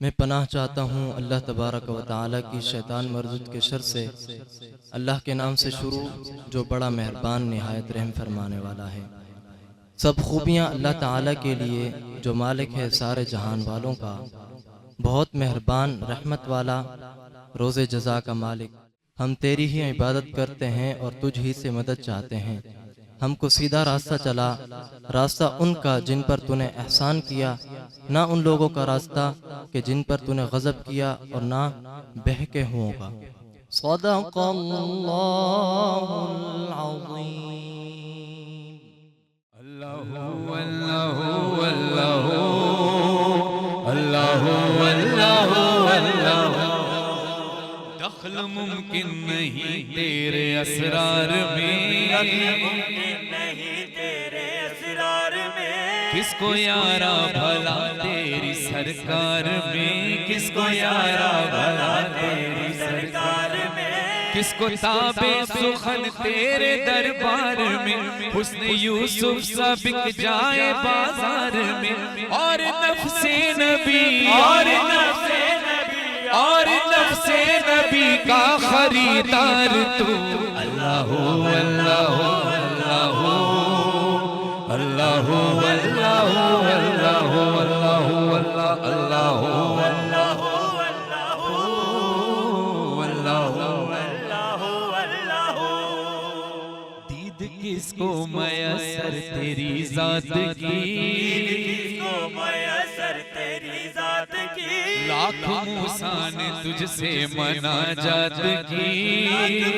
मैं पनाह चाहता हूँ अल्लाह तबारक व तआला की शैतान मरदूद के शर से। अल्लाह के नाम से शुरू जो बड़ा मेहरबान निहायत रहम फरमाने वाला है। सब खूबियाँ अल्लाह ताला के लिए जो मालिक है सारे जहान वालों का, बहुत मेहरबान रहमत वाला रोज़े जज़ा का मालिक। हम तेरी ही इबादत करते हैं और तुझ ही से मदद चाहते हैं। हमको सीधा रास्ता चला, रास्ता उनका जिन पर तूने एहसान किया, ना उन लोगों का रास्ता कि जिन पर तूने गज़ब किया और ना बहके हुओं का। सदक़ल्लाहुल अज़ीम। अल्लाहु अल्लाहु अल्लाहु अल्लाहु अल्लाहु अल्लाहु। दखल मुमकिन नहीं तेरे असरार में, किसको यारा भला तेरी सरकार में, किसको यारा भला तेरी सरकार में, किसको ताबे सुखन तेरे दरबार में। हुस्न यूसुफ सा बिक जाए बाजार में, और नफ्से नबी और नफ्से नबी का खरीदार तू। अल्लाहु अल्लाहु अल्लाहु अल्लाहु अल्लाहु अल्लाहु अल्लाहु अल्लाहु अल्लाहु अल्लाहु अल्लाहु किसको मयसर तेरी जात की, किसको मयसर तेरी जात की, लाख मूसा ने तुझसे मनाजात की,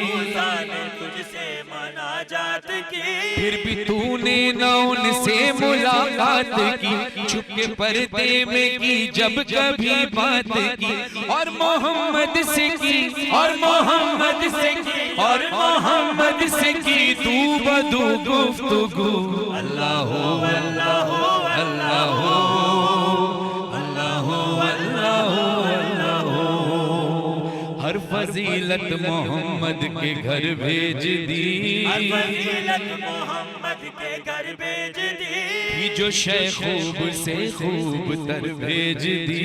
मूसा ने तुझसे मनाजात की, फिर भी तूने न उनसे मुलाकात की, छुप के पर्दे में की जब कभी बात की, और मोहम्मद से की, और मोहम्मद से की, और मोहम्मद से की तू बदू गुफ्तगू। अल्लाह हो अल्लाह हो अल्लाह हो अल्लाह हो अल्लाह हो अल्लाह हो। हर फजीलत मोहम्मद के घर भेज दी, हर फजीलत मोहम्मद के घर भेज दी, कि जो शय खूब से खूब तर भेज दी,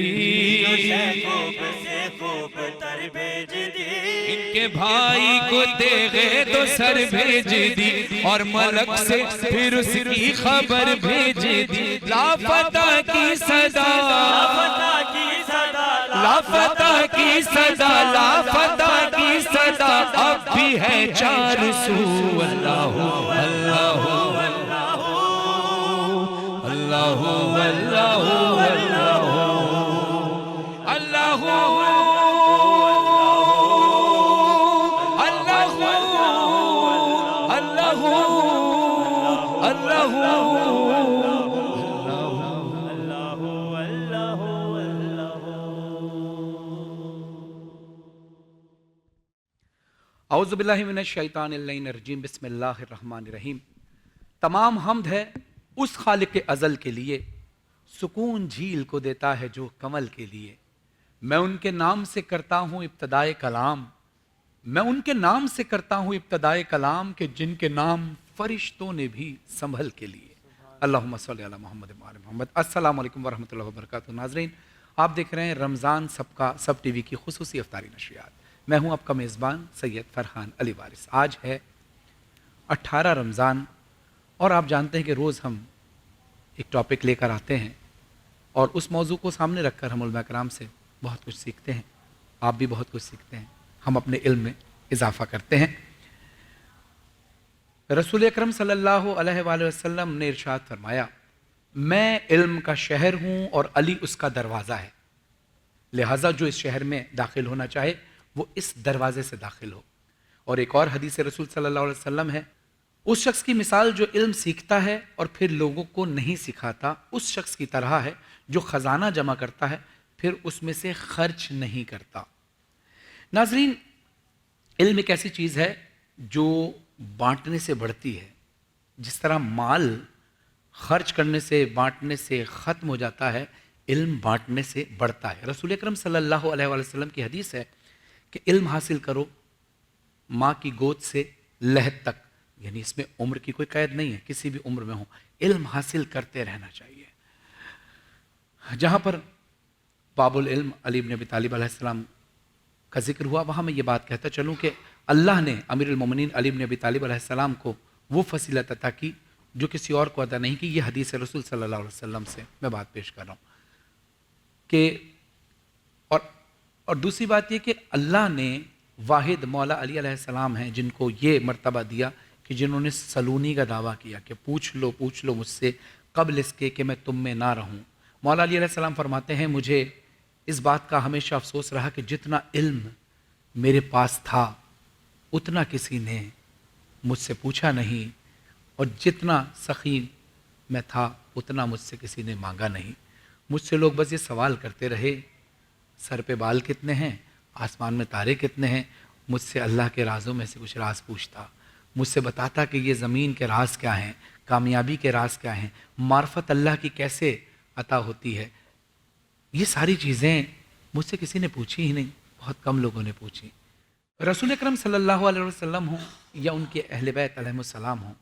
खूब से खूब तर भेज दी, इनके भाई को तेगे तो सर भेज दी, और मलक से फिर उसकी खबर भेज दी। लापता की सदा, लापता की सदा, लापता की सदा, लापता की सदा अब भी है 400। अल्लाह हो अल्लाह हो अल्लाह हो अल्लाह हो अल्लाह हो अल्लाह हो अल्लाह हो औज़ुबिल्लाहिमिनश्शैतानिर्रजीम बिस्मिल्लाहिर्रहमानिर्रहीम। तमाम हम्द है उस खालिक अज़ल के लिए, सुकून झील को देता है जो कमल के लिए। मैं उनके नाम से करता हूँ इब्तदाए कलाम, मैं उनके नाम से करता हूँ इब्तदाए कलाम, के जिनके नाम फरिश्तों ने भी संभल के लिए। अल्लाहुम्मा सल्ली अला मोहम्मद व आले मोहम्मद। अस्सलाम वालेकुम वरहमतुल्लाहि वबरकातुहू। नाज़रीन, आप देख रहे हैं रमज़ान सब टीवी की खुसूसी इफ्तारी नशरियात। मैं हूं आपका मेज़बान सैयद फरहान अली वारिस। आज है 18 रमज़ान और आप जानते हैं कि रोज़ हम एक टॉपिक लेकर आते हैं और उस मौजू को सामने रखकर हम उलमा कराम से बहुत कुछ सीखते हैं। आप भी बहुत कुछ सीखते हैं, हम अपने इल्म में इजाफ़ा करते हैं। रसूल अकरम सल्लल्लाहु अलैहि वसल्लम ने इरशाद फरमाया, मैं इल्म का शहर हूँ और अली उसका दरवाज़ा है, लिहाजा जो इस शहर में दाखिल होना चाहे वो इस दरवाजे से दाखिल हो। और एक और हदीस रसूल सल्लल्लाहु अलैहि वसल्लम है, उस शख्स की मिसाल जो इल्म सीखता है और फिर लोगों को नहीं सिखाता, उस शख्स की तरह है जो ख़जाना जमा करता है फिर उसमें से खर्च नहीं करता। नाज़रीन, इल्म एक ऐसी चीज़ है जो बांटने से बढ़ती है। जिस तरह माल खर्च करने से, बांटने से ख़त्म हो जाता है, इल्म बांटने से बढ़ता है। रसूल अकरम सल्लल्लाहु अलैहि वसल्लम की हदीस है कि इल्म हासिल करो माँ की गोद से लहद तक, यानी इसमें उम्र की कोई कैद नहीं है, किसी भी उम्र में हो इल्म हासिल करते रहना चाहिए। जहाँ पर बाबुल इल्म अली इब्न अबी तालिब अलैहिस्सलाम का जिक्र हुआ, वहाँ मैं ये बात कहता चलूँ कि अल्लाह ने अमीरुल मोमिनीन अली इब्न अबी तालिब अलैहिस्सलाम को वो फसीलत अता की जो किसी और को अता नहीं की। ये हदीस रसूल सल्लल्लाहु अलैहि वसल्लम से मैं बात पेश कर रहा हूँ कि और दूसरी बात ये कि अल्लाह ने वाहिद मौला अली अलैहिस्सलाम हैं जिनको ये मर्तबा दिया कि जिन्होंने सलूनी का दावा किया कि पूछ लो मुझसे कब्ल इसके कि मैं तुम में ना रहूं। मौला अली अलैहिस्सलाम फरमाते हैं, मुझे इस बात का हमेशा अफसोस रहा कि जितना इल्म मेरे पास था उतना किसी ने मुझसे पूछा नहीं, और जितना सखी मैं था उतना मुझसे किसी ने मांगा नहीं। मुझसे लोग बस ये सवाल करते रहे, सर पे बाल कितने हैं, आसमान में तारे कितने हैं। मुझसे अल्लाह के राज़ों में से कुछ राज पूछता, मुझसे बताता कि ये ज़मीन के राज क्या हैं, कामयाबी के राज क्या हैं, मार्फत अल्लाह की कैसे अता होती है। ये सारी चीज़ें मुझसे किसी ने पूछी ही नहीं, बहुत कम लोगों ने पूछी। रसूल अकरम सल्लल्लाहु अलैहि वसल्लम हो या उनके अहले बैत अलैहिमुस्सलाम हो,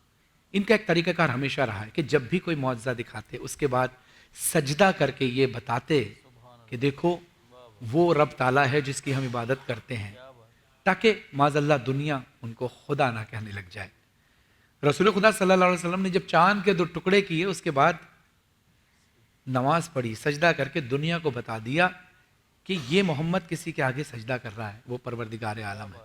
इनका एक तरीक़ाकार हमेशा रहा है कि जब भी कोई मौजज़ा दिखाते उसके बाद सजदा करके ये बताते कि देखो वो रब ताला है जिसकी हम इबादत करते हैं, ताकि माज़अल्लाह दुनिया उनको खुदा ना कहने लग जाए। रसूल खुदा सल्लल्लाहु अलैहि वसल्लम ने जब चांद के 2 टुकड़े किए उसके बाद नमाज पढ़ी, सजदा करके दुनिया को बता दिया कि ये मोहम्मद किसी के आगे सजदा कर रहा है, वो परवरदिगार आलम है,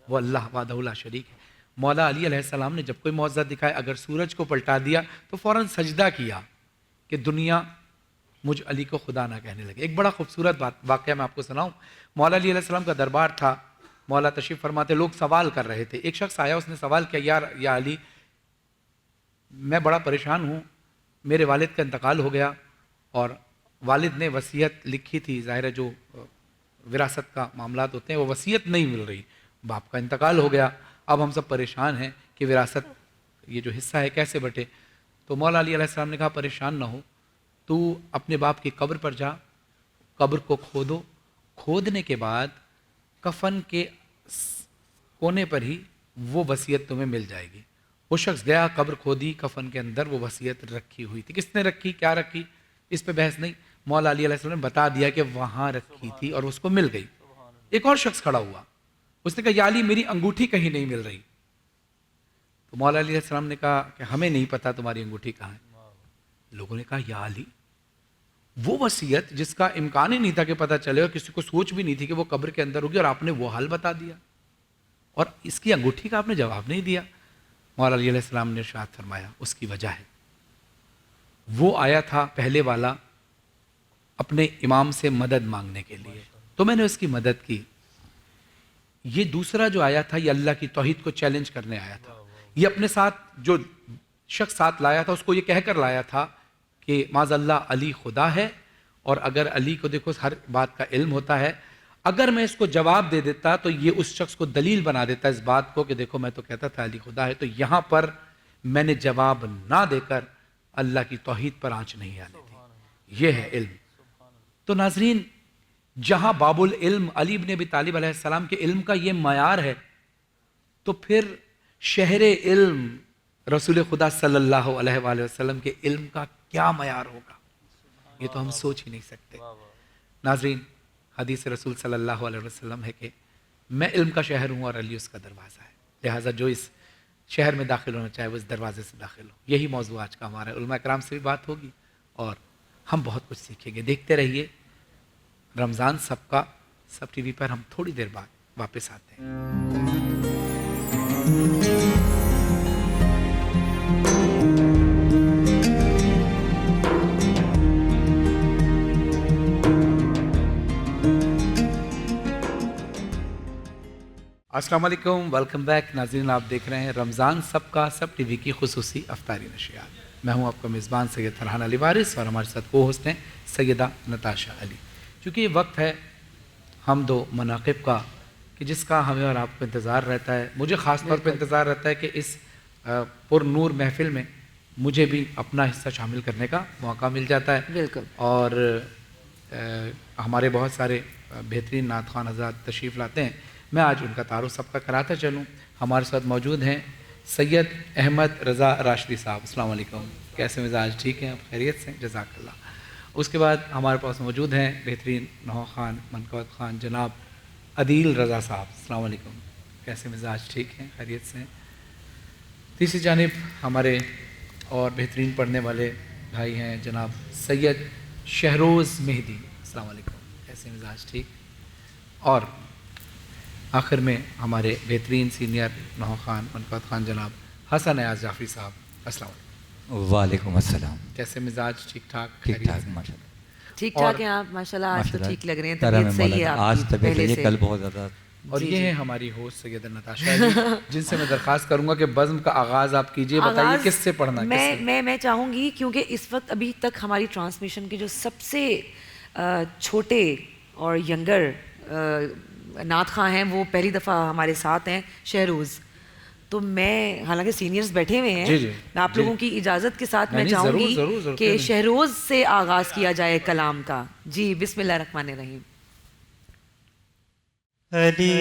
वो अल्लाह वाहदहु ला शरीक है। मौला अली अलैहिस्सलाम ने जब कोई मौजज़ा दिखाया, अगर सूरज को पलटा दिया तो फ़ौरन सजदा किया कि दुनिया मुझ अली को खुदा ना कहने लगे। एक बड़ा खूबसूरत वाक़या मैं आपको सुनाऊँ। मौला अली अलैहिस्सलाम का दरबार था, मौला तशरीफ़ फरमाते, लोग सवाल कर रहे थे। एक शख्स आया, उसने सवाल किया, या अली, मैं बड़ा परेशान हूँ, मेरे वालिद का इंतकाल हो गया और वालिद ने वसीयत लिखी थी, ज़ाहिर है जो विरासत का मामलात होते हैं वो वसीयत नहीं मिल रही, बाप का इंतकाल हो गया, अब हम सब परेशान हैं कि विरासत ये जो हिस्सा है कैसे बटे। तो मौला अली अलैहिस्सलाम ने कहा, परेशान ना हो, तू अपने बाप की कब्र पर जा, कब्र को खोदो, खोदने के बाद कफन के कोने पर ही वो वसीयत तुम्हें मिल जाएगी। वो शख्स गया, कब्र खोदी, कफन के अंदर वो वसीयत रखी हुई थी। किसने रखी, क्या रखी, इस पे बहस नहीं, मौला अली अलैहिस्सलाम ने बता दिया कि वहाँ रखी थी और उसको मिल गई। एक और शख्स खड़ा हुआ, उसने कहा, या अली, मेरी अंगूठी कहीं नहीं मिल रही। तो मौला अली अलैहिस्सलाम ने कहा कि हमें नहीं पता तुम्हारी अंगूठी कहाँ है। लोगों ने कहा, या अली, वो वसीयत जिसका इम्कान ही नहीं था कि पता चले और किसी को सोच भी नहीं थी कि वो कब्र के अंदर होगी, और आपने वो हाल बता दिया और इसकी अंगूठी का आपने जवाब नहीं दिया। मौला अली अलैहिस्सलाम ने इरशाद फरमाया, उसकी वजह है, वो आया था पहले वाला अपने इमाम से मदद मांगने के लिए, तो मैंने उसकी मदद की। ये दूसरा जो आया था, ये अल्लाह की तौहीद को चैलेंज करने आया था। ये अपने साथ जो शख्स साथ लाया था, उसको ये कहकर लाया था कि माज़अल्लाह अली खुदा है, और अगर अली को देखो हर बात का इल्म होता है, अगर मैं इसको जवाब दे देता तो ये उस शख्स को दलील बना देता इस बात को कि देखो मैं तो कहता था अली खुदा है। तो यहाँ पर मैंने जवाब ना देकर अल्लाह की तौहीद पर आंच नहीं आने दी। ये है इल्म। तो नाजरीन, जहां बाबुल इल्म अली इब्न अबी तालिब अलैहिस्सलाम के इल्म का ये मयार है, तो फिर शहरे इल्म रसूल खुदा सल्लल्लाहु अलैहि वसल्लम के इल्म का क्या मयार होगा, ये तो हम सोच ही नहीं सकते। नाजरीन, हदीस रसूल सल्लल्लाहु अलैहि वसल्लम है कि मैं इल्म का शहर हूँ और अली उसका दरवाज़ा है, लिहाजा जो इस शहर में दाखिल होना चाहे वो इस दरवाजे से दाखिल हो। यही मौजू आज का हमारा, उलमा कराम से भी बात होगी और हम बहुत कुछ सीखेंगे। देखते रहिए रमज़ान सबका, सब टीवी पर। हम थोड़ी देर बाद वापस आते हैं। अस्सलाम वालेकुम, वेलकम बैक। नाज़रीन, आप देख रहे हैं रमज़ान सबका, सब टीवी की खुसूसी अफ्तारी नशियात। मैं हूं आपका मेज़बान सैयद फरहान अली वारिस और हमारे साथ को होस्ट हैं सैयदा नताशा अली। क्योंकि ये वक्त है हम दो मनाक़िब का कि जिसका हमें और आपको इंतज़ार रहता है। मुझे ख़ास तौर पर इंतज़ार रहता है कि इस पुरनूर महफ़िल में मुझे भी अपना हिस्सा शामिल करने का मौका मिल जाता है। बिल्कुल। और हमारे बहुत सारे बेहतरीन नात ख़्वान हज़रात तशरीफ़ लाते हैं। मैं आज उनका तारुफ़ सबका कराता चलूँ। हमारे साथ मौजूद हैं सैयद अहमद रज़ा राशिदी साहब। अस्सलाम वालेकुम, कैसे मिजाज, ठीक हैं आप, खैरियत से? जज़ाकल्लाह। उसके बाद हमारे पास मौजूद हैं बेहतरीन नौहा ख़ान, मनकवत ख़ान, जनाब अदील रज़ा साहब। अस्सलाम वालेकुम, कैसे मिजाज, ठीक हैं, खैरियत से? तीसरी जानिब हमारे और बेहतरीन पढ़ने वाले भाई हैं जनाब सैयद शहरोज़ मेहदी। अस्सलाम वालेकुम, कैसे मिजाज, ठीक? और आखिर में हमारे बेहतरीन सीनियर नौहा ख़ान, मनकवत ख़ान, जनाब हसन अयाज़ जाफ़री साहब। अस्सलाम वालेकुम। वालेकुम अस्सलाम। कैसे मिजाज, ठीक ठाक? ठीक ठाक, माशाल्लाह। ठीक ठाक हैं आप, माशाल्लाह। आज तो ठीक लग रहे हैं, तरह तबीयत में सही है आज आपकी तबीयत पहले सही है, से। कल बहुत ज़्यादा। और ये है हमारी होस्ट सैयदा नताशा अली, जिनसे मैं दरख्वास्त करूंगा कि बज़्म का आगाज़ आप कीजिए। बताइए आगाज़ किससे पढ़ना है? मैं चाहूँगी, क्योंकि इस वक्त अभी तक हमारी ट्रांसमिशन के जो सबसे छोटे और यंगर नात खां हैं वो पहली दफ़ा हमारे साथ हैं, शहरोज़। तो मैं, हालांकि सीनियर्स बैठे हुए हैं, जी, जी, मैं आप लोगों की इजाज़त के साथ मैं नहीं, चाहूँगी ज़रूर, कि शहरोज़ से आगाज़ किया जाए कलाम का। जी, बिस्मिल्लाहिर्रहमानिर्रहीम। अली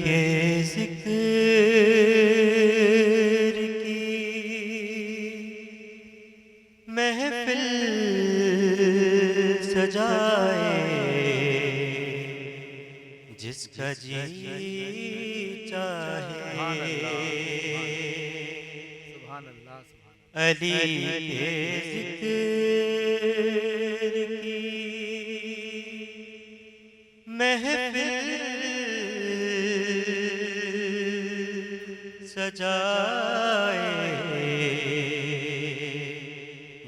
के ज़िक्र की महफ़िल सजाए, जिसका जी चाहे अली के ज़िक्र की महफ़िल सजाए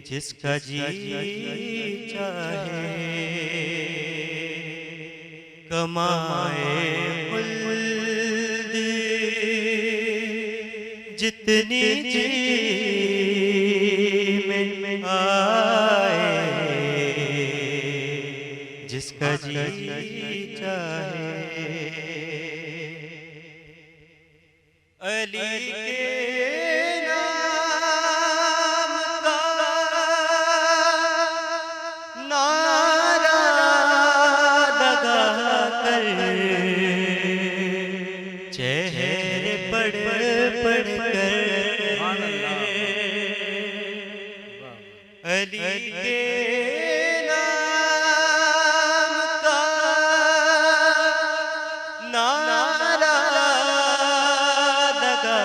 जिसका जी चाहे कमाए खुल्द जितनी जी में आए जिसका जी चाहे अली के नाम का नारा लगा कर चेहरे पढ़ पढ़ कर अली के नाम का नारा लगा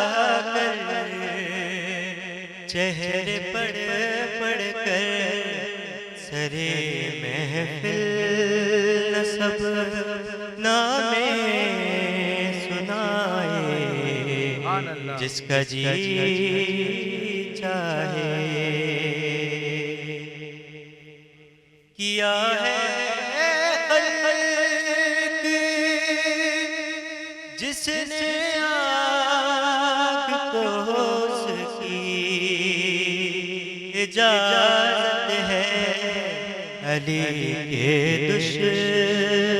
कर चेहरे पढ़ पढ़ कर सरे महफिल सब नामे सुनाए जिसका जी चाहे किया है खल्क जिसने आँख को उसकी इजाजत है अली के दुश्मनों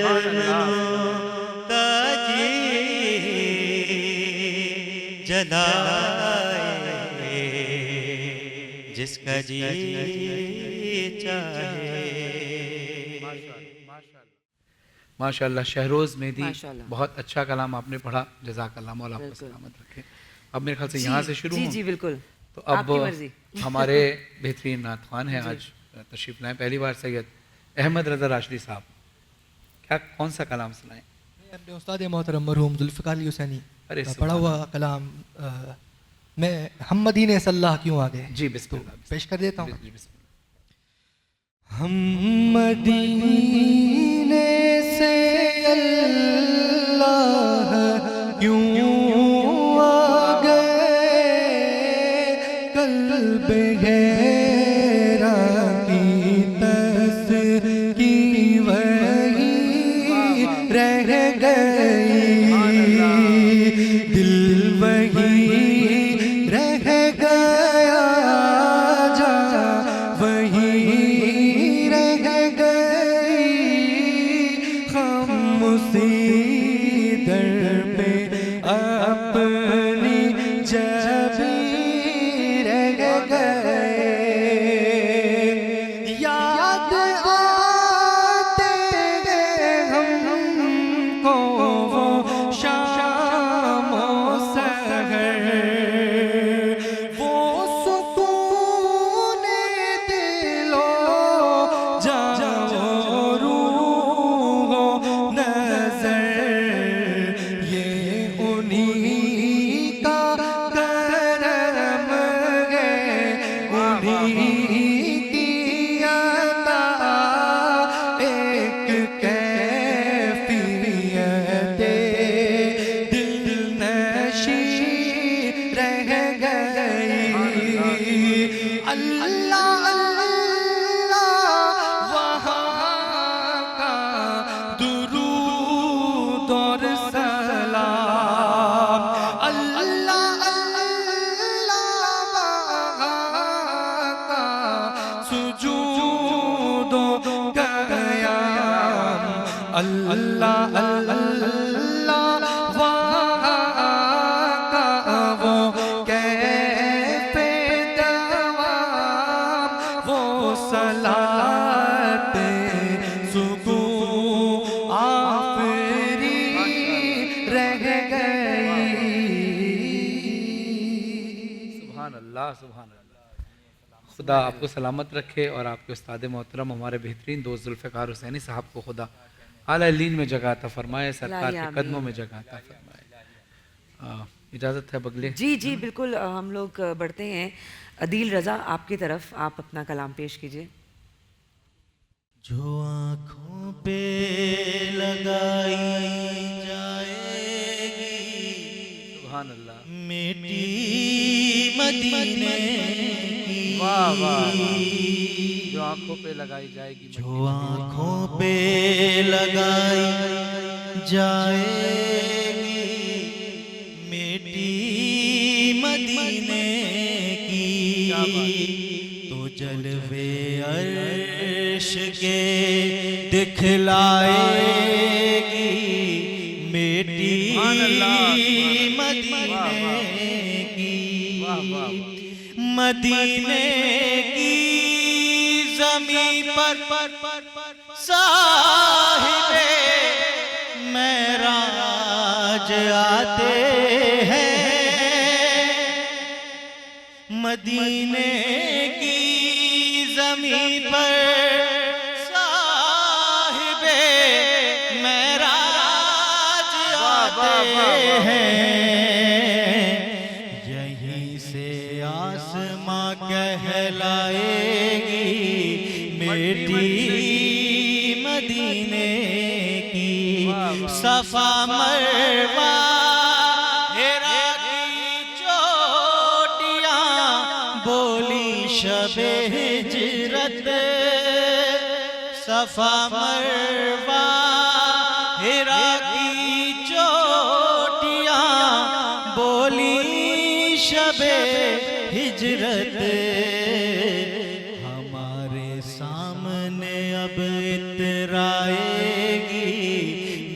का जी जलाए जिसका जी चाहे माशाल्लाह शहरोज़ मेहदी माशाल्लाह। बहुत अच्छा कलाम आपने पढ़ा, जज़ाकल्लाह, मौला आपको बिल्कुल। सलामत रखे। अब मेरे ख्याल से यहाँ से शुरू जी हों। जी बिल्कुल तो अब आपकी मर्जी। हमारे बेहतरीन नात ख़्वान हैं, आज तशरीफ़ लाएँ पहली बार सैयद अहमद रज़ा राशिदी साहब, क्या कौन सा कलाम सुनाएं? अपने उस्ताद मोहतरम मरहूम जुल्फ़िकार अली हुसैनी अरे का पढ़ा हुआ कलाम मैं हम मदीने से अल्लाह क्यों आ गए जी बिस्मिल्लाह। पेश कर देता हूँ। जी, बिस्मिल्लाह। हम मदीने से अल्लाह क्यों आ गए कल्ब गहरा की तस्की वही रह गई दिल वही रह गया जा वही रह गई हम उसी दर पे अपनी जबी रह गए याद आते हैं हमको वो शाम सहर वो सुकून दिलो जाओ रूहो नजर ये उन्हीं का करम है उन्हीं की अता एक कैफियत दिल नशी रह गई अल्लाह अल्लाह वहाँ का दुरूद और सलाम अल्लाह अल्लाह वहाँ का सुजूद और क़याम अल्लाह अल्लाह वहाँ का वो कैफ़े दवाम वो सलाते सुकून आफरी रह गई। सुभान अल्लाह, सुभान अल्लाह। खुदा आपको सलामत रखे और आपके उस्ताद मोहतरम हमारे बेहतरीन दोस्त जुल्फ़िकार हुसैनी साहब को खुदा आला लीन में जगह अता फरमाए, सरकार के कदमों में जगह अता फरमाए। इजाज़त है बगले। जी जी बिल्कुल हम लोग बढ़ते हैं अदील रज़ा आपकी तरफ, आप अपना कलाम पेश कीजिए। जो आँखों पे लगाई जाएगी सुभान अल्लाह, मिट्टी मदीने की, वाह वाह वाह, जो आंखों पे लगाई जाएगी, जो आँखों पे लगाई जाएगी, मिट्टी मदीने की, तो जलवे अर्श के दिखलाएगी, मिट्टी मदीने की, मदीने की ज़मीं पर साहिबे मेराज आते हैं, मदीने की ज़मीं पर साहिबे मेराज आते हैं, यहीं से आसमां कहलाएगी, मिट्टी मदीने की, सफा मरवा हिरा की चोटियां बोली शबे हिजरत, सफा मरवा हिरा की चोटियां बोली शबे हिजरत, हमारे सामने अब इतराएगी,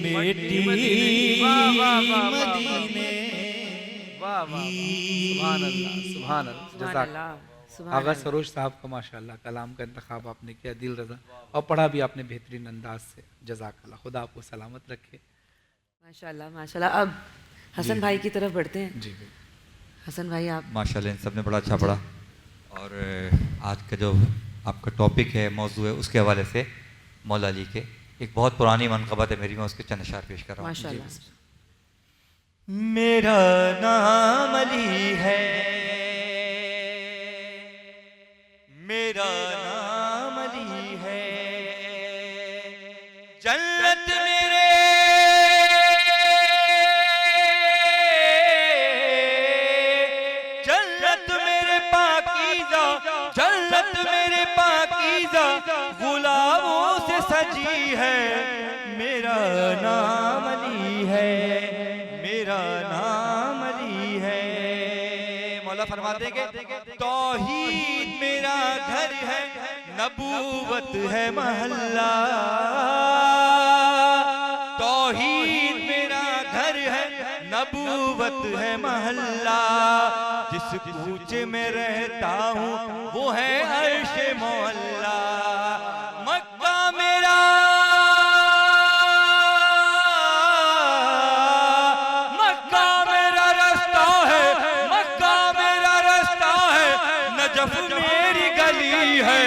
मिट्टी मदीने वाह वाह, सुभान अल्लाह, सुभान अल्लाह, जज़ाक। आगा सरोज साहब का माशाल्लाह कलाम का इंतखाब आपने किया दिल रजा, और पढ़ा भी आपने बेहतरीन अंदाज से, जज़ाकल्लाह, खुदा आपको सलामत रखे। माशाल्लाह माशाल्लाह। अब हसन भाई की तरफ बढ़ते हैं। जी हसन भाई आप। माशाल्लाह इन सब ने बड़ा अच्छा पढ़ा, और आज का जो आपका टॉपिक है, मौजू है, उसके हवाले से मौला अली के एक बहुत पुरानी मनक़बत है मेरी, मैं उसके चंद अशार पेश कर रहा हूँ। माशाल्लाह। मेरा नाम अली है, मेरा नाम अली है, जन्नत मेरे पाकीज़ा, जन्नत मेरे पाकीज़ा गुलामों से सजी है, मेरा नाम अली है, मेरा नाम अली है। मौला फरमाते हैं तौहीद मेरा घर है, नबूवत है महल्ला, तौहीद मेरा घर है, नबूवत है महल्ला, जिस कूचे में रहता हूँ वो है अर्श मोहल्ला, मक्का मेरा, मक्का मेरा रास्ता है, मक्का मेरा रास्ता है, नजफ मेरी गली है,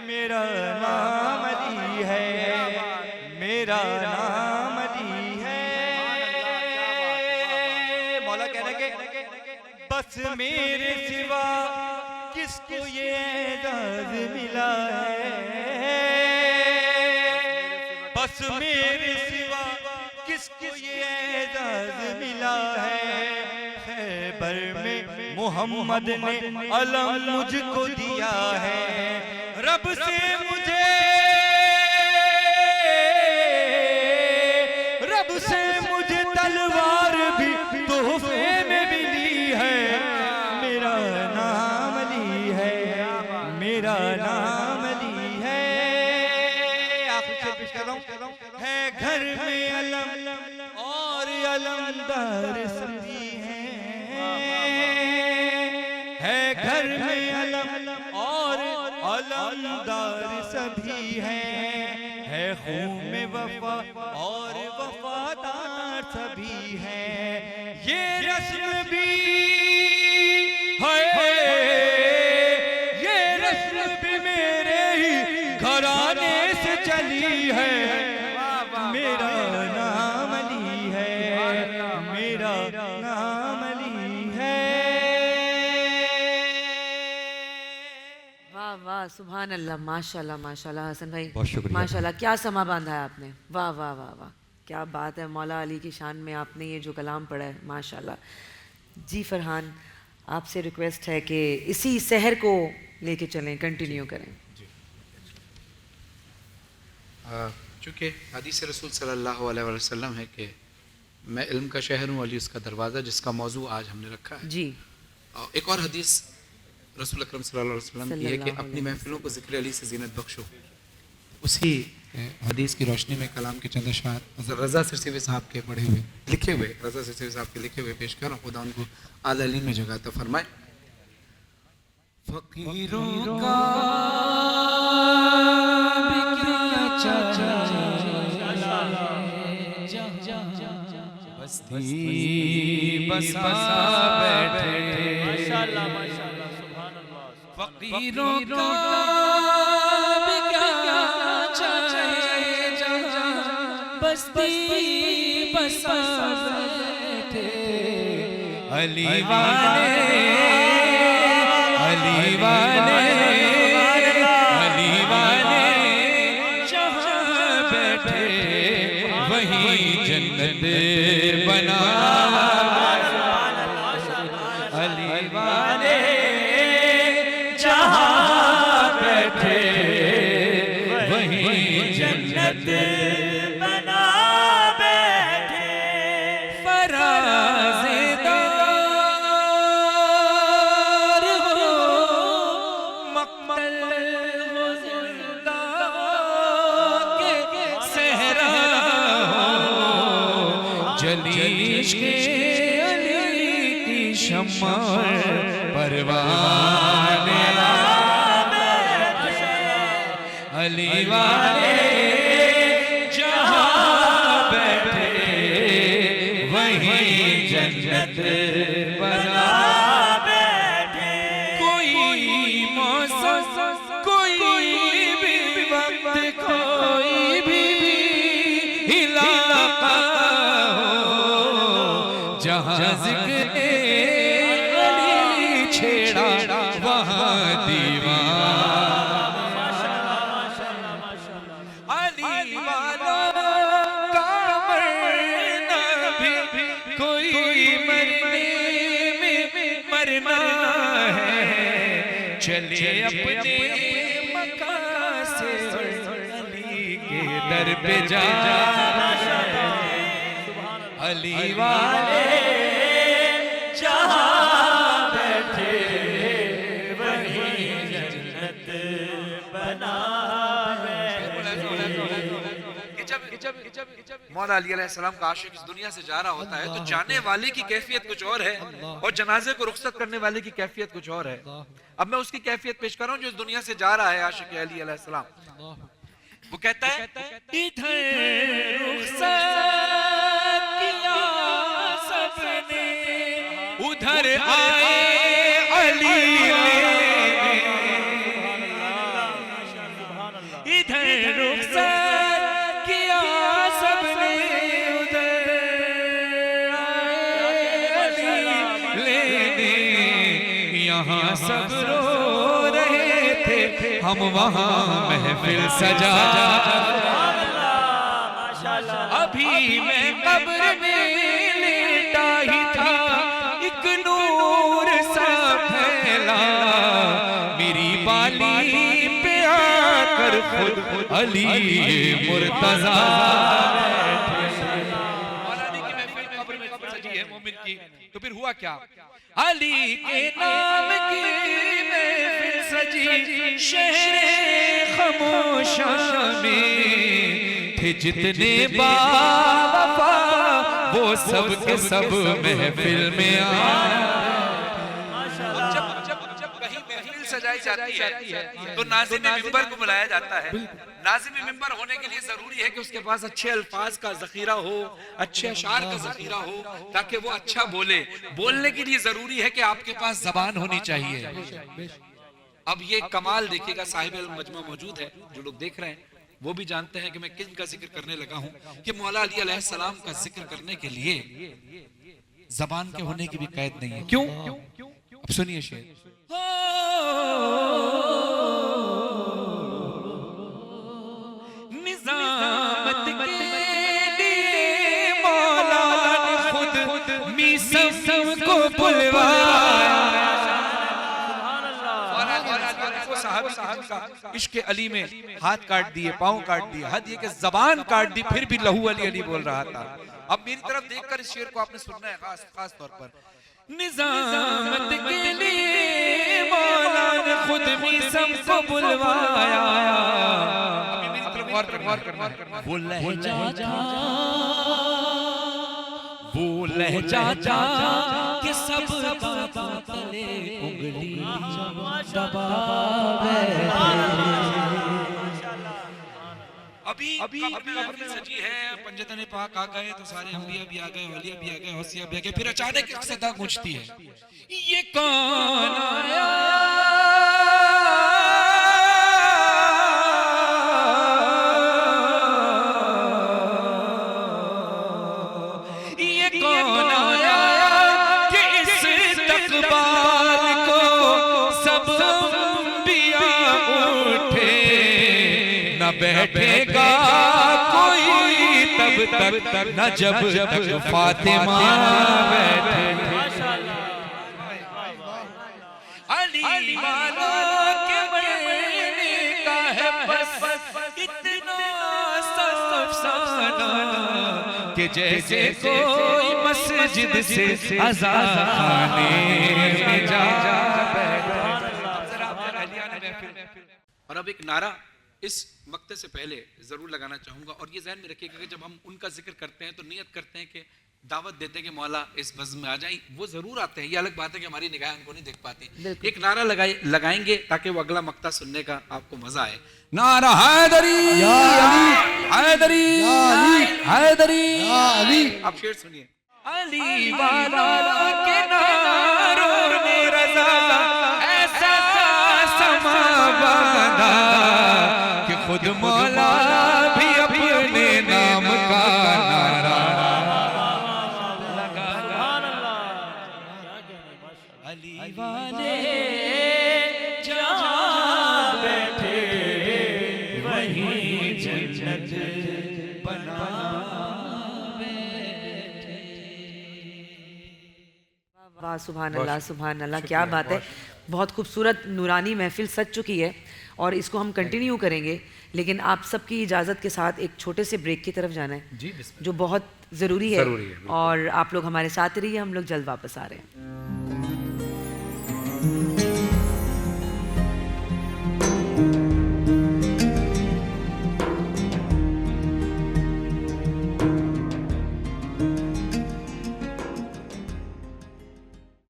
मेरा नाम अली है, मेरा नाम अली है। मौला कह रहे बस मेरे सिवा किसको ये एजाज मिला है, बस मेरे सिवा किसको ये एजाज मिला है, खैबर में मोहम्मद ने अलम मुझको दिया है, रब से मुझे, रब से मुझे तलवार भी तोहफे में मिली है, मेरा नाम अली है, मेरा नाम अली है। आखिर से पेश कर रहा हूं, है घर में अलम और अलमदार सभी हैं, है घर में अलम और अलमदार सभी हैं, है खून में वफा और वफादार सभी हैं, ये रस्म भी है, ये रस्म भी मेरे ही घराने से चली है, मेरा नाम अली है, मेरा नाम अली है। वाह वाह, सुभान अल्लाह, माशाल्लाह माशाल्लाह। हसन भाई बहुत शुक्रिया। माशाल्लाह, क्या समा बांधा है आपने, वाह वाह वाह वाह। क्या बात है, मौला अली की शान में आपने ये जो कलाम पढ़ा है, माशाल्लाह। जी फरहान, आपसे रिक्वेस्ट है कि इसी सहर को लेके चलें, कंटिन्यू करें। चूँकि हदीस रसूल सल्लल्लाहु अलैहि वसल्लम है कि मैं इल्म का शहर हूँ, अली उसका दरवाज़ा, जिसका मौजू आज हमने रखा है। जी। और एक और हदीस रसूल अकरम सल्लल्लाहु अलैहि वसल्लम की है कि अपनी महफिलों को ज़िक्र अली से ज़ीनत बख्शो। उसी हदीस की रोशनी में कलाम के चंद अशआर रज़ा सिरसिवी साहब के पढ़े हुए, लिखे हुए, रज़ा सिरसिवी साहब के लिखे हुए पेश कर, खुदा उनको आला अली में जगह तो फरमाए। फकीरों का बस्ती बसा बैठे, माशाल्लाह माशाल्लाह सुभान अल्लाह। फकीरों का भी क्या चाहे जहां बस्ती बसा बैठे, अली वाले अली वाले अली वाले जहां बैठे वहीं जन्नत बना, अली वाले जहां बैठे वहीं जन्नत बना बैठे, फराज़ेदार हो मक्तल हो ज़िंदा के सहरा हो, जली इश्क़े अली की शम्मा परवाने अली वाले जहां बैठे वहीं जन्नत बना बैठे। कोई मौसम कोई भी वक्त कोई भी इलाका हो, जहां ज़िक्र अली छेड़ा वहां दीवान, अली वालों का मरना भी कोई मरने में मरना है, चले अपने मकान से अली के दर पे जा, अली वाले जहां बैठे वहीं जन्नत बना मौला अली अलैहिस्सलाम का आशिक इस दुनिया से जा रहा होता है तो जाने वाले की कैफियत कुछ और है और जनाजे को रुखसत करने वाले की कैफियत कुछ और है। अब मैं उसकी कैफियत पेश कर रहा हूँ जो इस दुनिया से जा रहा है, आशिक अली अलैहिस्सलाम। वो कहता है इधर रुखसत किया सबने, उधर आए अली इधर रुखसत किया सबने, उधर आए अली लेने, यहाँ सब रो रहे थे हम वहाँ महफिल सजा, अभी मैं कब्र में लेटा ही था, एक नूर सा फैला मेरी बाली पे आकर खुद अली मुर्तजा, मौलाना की महफिल कब्र में कब्र सजी है मोमिन की। तो फिर हुआ क्या? अली के नाम की महफिल सजी शहर खामोशा में, थे जितने बावफा वो सब के सब महफिल में आए। जब कहीं महफिल सजाई जाती है तो नाज़िम मिंबर को बुलाया जाता है। नाज़िम मिंबर होने के लिए जरूरी है कि उसके पास अच्छे अल्फाज का जखीरा हो, अच्छे अशार का जखीरा हो, ताकि वो अच्छा बोले। बोलने के लिए जरूरी है कि आपके पास जबान होनी चाहिए। अब ये कमाल देखिएगा, साहिब अल मजमा मौजूद है, जो लोग देख रहे हैं वो भी जानते हैं कि मैं किन का जिक्र करने लगा हूं कि मौला अली अलैहिस्सलाम का जिक्र करने के लिए जबान के होने की भी कैद नहीं है। क्यों? अब सुनिए शेर। निजामत के लिए इश्क अली में हाथ काट दिए, पांव काट दिए, हद ये कि जबान काट दी, फिर भी लहू अली अली बोल रहा था। अब मेरी तरफ देखकर इस शेर को आपने सुनना है खास तौर पर। निजामत के लिए मौला ने खुद भी सबको बुलवाया। अभी मेरी तरफ गौर करना। वो लहजा था कि सब बाबा तले उंगली दबावे। अभी महफिल सजी है, पंजतन पाक आ गए तो सारे अंबिया भी आ गए, औलिया भी आ गए, हौसिया भी आ गए, फिर अचानक एक सदा गूंजती है, ये कौन आया, ये कौन आया कि इस तकबाल को सब अंबिया उठे, न बैठेगा कोई तब तक न जब तक फातिमा बैठे। अली वालों के मरने का है बस इतना सा अफसाना कि जैसे कोई मस्जिद से अज़ाने में जा बैठा। और अब एक नारा इस वक्ते से पहले जरूर लगाना चाहूंगा, और ये ज़हन में रखिएगा कि जब हम उनका जिक्र करते हैं तो नियत करते हैं कि दावत देते हैं कि मौला इस बज़्म में आ जाएं। वो जरूर आते हैं, ये अलग बात है कि हमारी निगाहें उनको नहीं देख पाती। एक नारा लगाएंगे ताकि वो अगला मक्ता सुनने का आपको मजा आए। नारा हैदरी हैदरी हैदरी। आप शेर सुनिए। अली वालों के नारों ने रज़ा ऐसा समा बांधा कि खुद मौला भी अपने नाम का नारा लगा। अली वाले जहाँ बैठे वहीं जन्नत बना। वाह, सुभान अल्लाह, सुभान अल्लाह, क्या बात है। बहुत खूबसूरत नूरानी महफिल सज चुकी है और इसको हम कंटिन्यू करेंगे, लेकिन आप सबकी इजाज़त के साथ एक छोटे से ब्रेक की तरफ जाना है जी, जो बहुत ज़रूरी है, बिल्कुल। और आप लोग हमारे साथ रहिए, हम लोग जल्द वापस आ रहे हैं।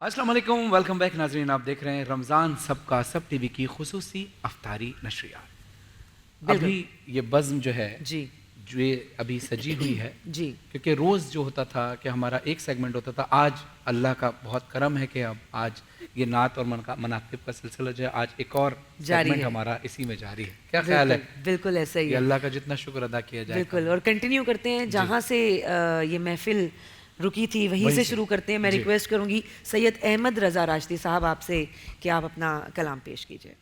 अस्सलाम वालेकुम, वेलकम बैक नाज़रीन। आप देख रहे हैं रमज़ान सबका सब टीवी की खुसूसी अफ्तारी नशरियात। अभी ये बज़्म जो है जी, जो ये अभी सजी हुई है जी, क्योंकि रोज़ जो होता था कि हमारा एक सेगमेंट होता था, आज अल्लाह का बहुत करम है कि अब आज ये नात और मनातिब का सिलसिला जो है आज एक और जारी सेगमेंट है। हमारा इसी में जारी है। क्या ख्याल है? बिल्कुल ऐसा ही ये है, अल्लाह का जितना शुक्र अदा किया जाए। बिल्कुल। और कंटिन्यू करते हैं जहाँ से ये महफिल रुकी थी वहीं से शुरू करते हैं। मैं जी। रिक्वेस्ट करूंगी सैयद अहमद रज़ा राशदी साहब आपसे कि आप अपना कलाम पेश कीजिए।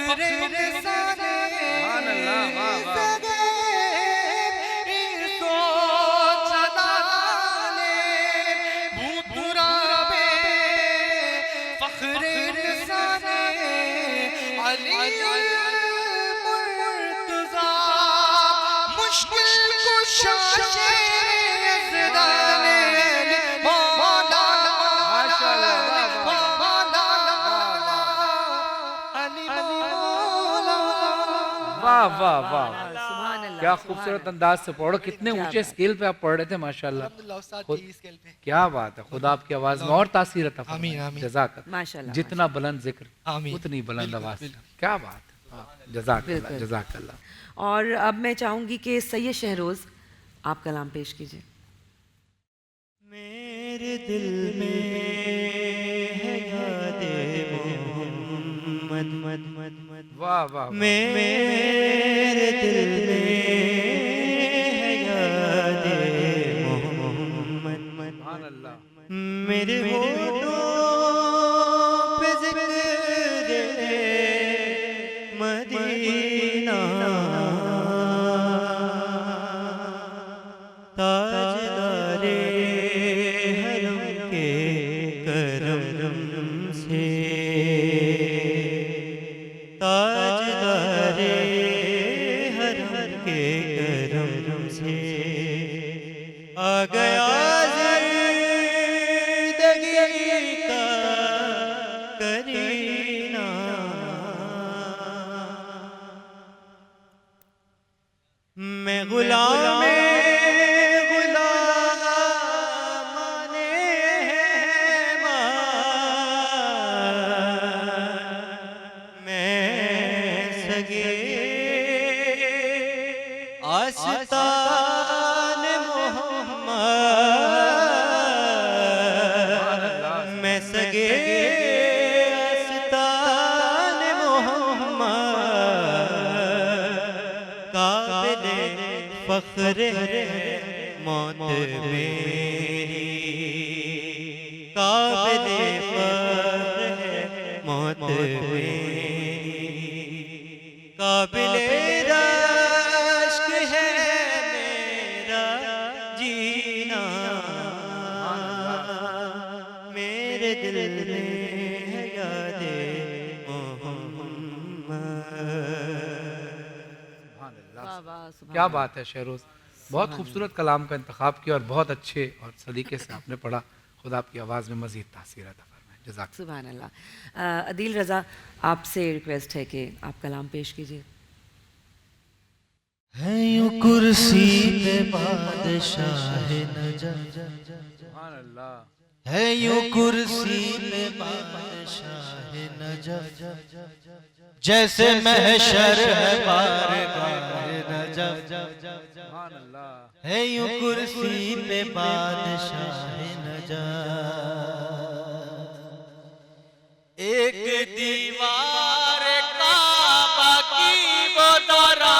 फख्रे इंसाने सुभान अल्लाह, वाह, वाह। सगे इंसो जलाले भूतुराबे फख्रे इंसाने अली मुर्तज़ा मुश्किल कुशा शेर यज़दाने मौलाना माशाअल्लाह, वाह, वाह, वाह, वाह। सुभान अल्लाह, क्या सुभान खूबसूरत अल्लाह। अंदाज से पढ़ो, कितने क्या ऊंचे बात। स्केल पे आप पढ़ रहे थे माशाल्लाह। अल्हम्दुलिल्लाह उस्ताद खुद- की स्केल पे। क्या बात है, खुदा आपकी आवाज में और तासीर अता फरमाए। आमीन, आमीन। जज़ाक माशाल्लाह, जितना बुलंद जिक्र आमीन। उतनी बुलंद आवाज। क्या बात है, जज़ाक अल्लाह, बिल्कुल। जज़ाक अल्लाह। और अब मैं चाहूंगी कि सैयद शहरोज आप कलाम पेश कीजिए। मेरे दिल में है यादे मोहम्मद मद मद मद वाह, वाह, वाह। मेरे दिल में है यादे मोहम्मद मद सुभान अल्लाह। मेरे होठों पे ज़िक्र मदीना ताजदारे हरम के करम से ताजदारे हरम के करम से आ गया जिंदगी का करीना मैं गुलाम गुलामाने मैं सगे आस्तान मोहम्मद मैं सगे आस्तान मोहम्मद काबिले फख्र है मौत मेरी काबिले फख्र है मौत मेरी काबिले रश्क है मेरा जीना मेरे दिल में है यादे मोहम्मद वाह वाह, सुभान क्या अल्लाह। बात है शहरोज, बहुत खूबसूरत कलाम का इंतखाब किया और बहुत अच्छे और सलीके से आपने पढ़ा। खुदा आपकी आवाज़ में मज़ीद तासीर अता फरमाए। जज़ाक। सुभान अल्लाह। अदील रज़ा आपसे रिक्वेस्ट है कि आप कलाम पेश कीजिए। है यूं कुर्सी पे बादशाह नजर सुभान अल्लाह। है यूं कुर्सी पे बादशाह नजर जैसे महशर है बारगाह नजर सुभान अल्लाह। है यूं कुर्सी पे बादशाह नजर एक दीवार काबा की वो दरार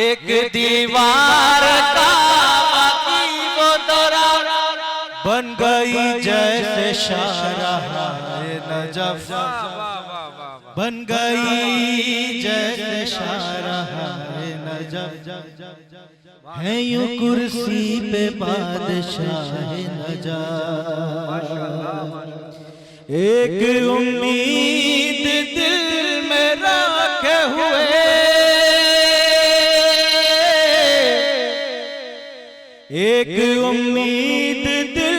एक दीवार काबा की वो दरार बन गई जैसे शाहराह नजफ बन गई जैसे शाहराह नजफ है यूं कुर्सी पे बादशाह नजफ एक उम्मीद दिल में रखे हुए एक उम्मीद दिल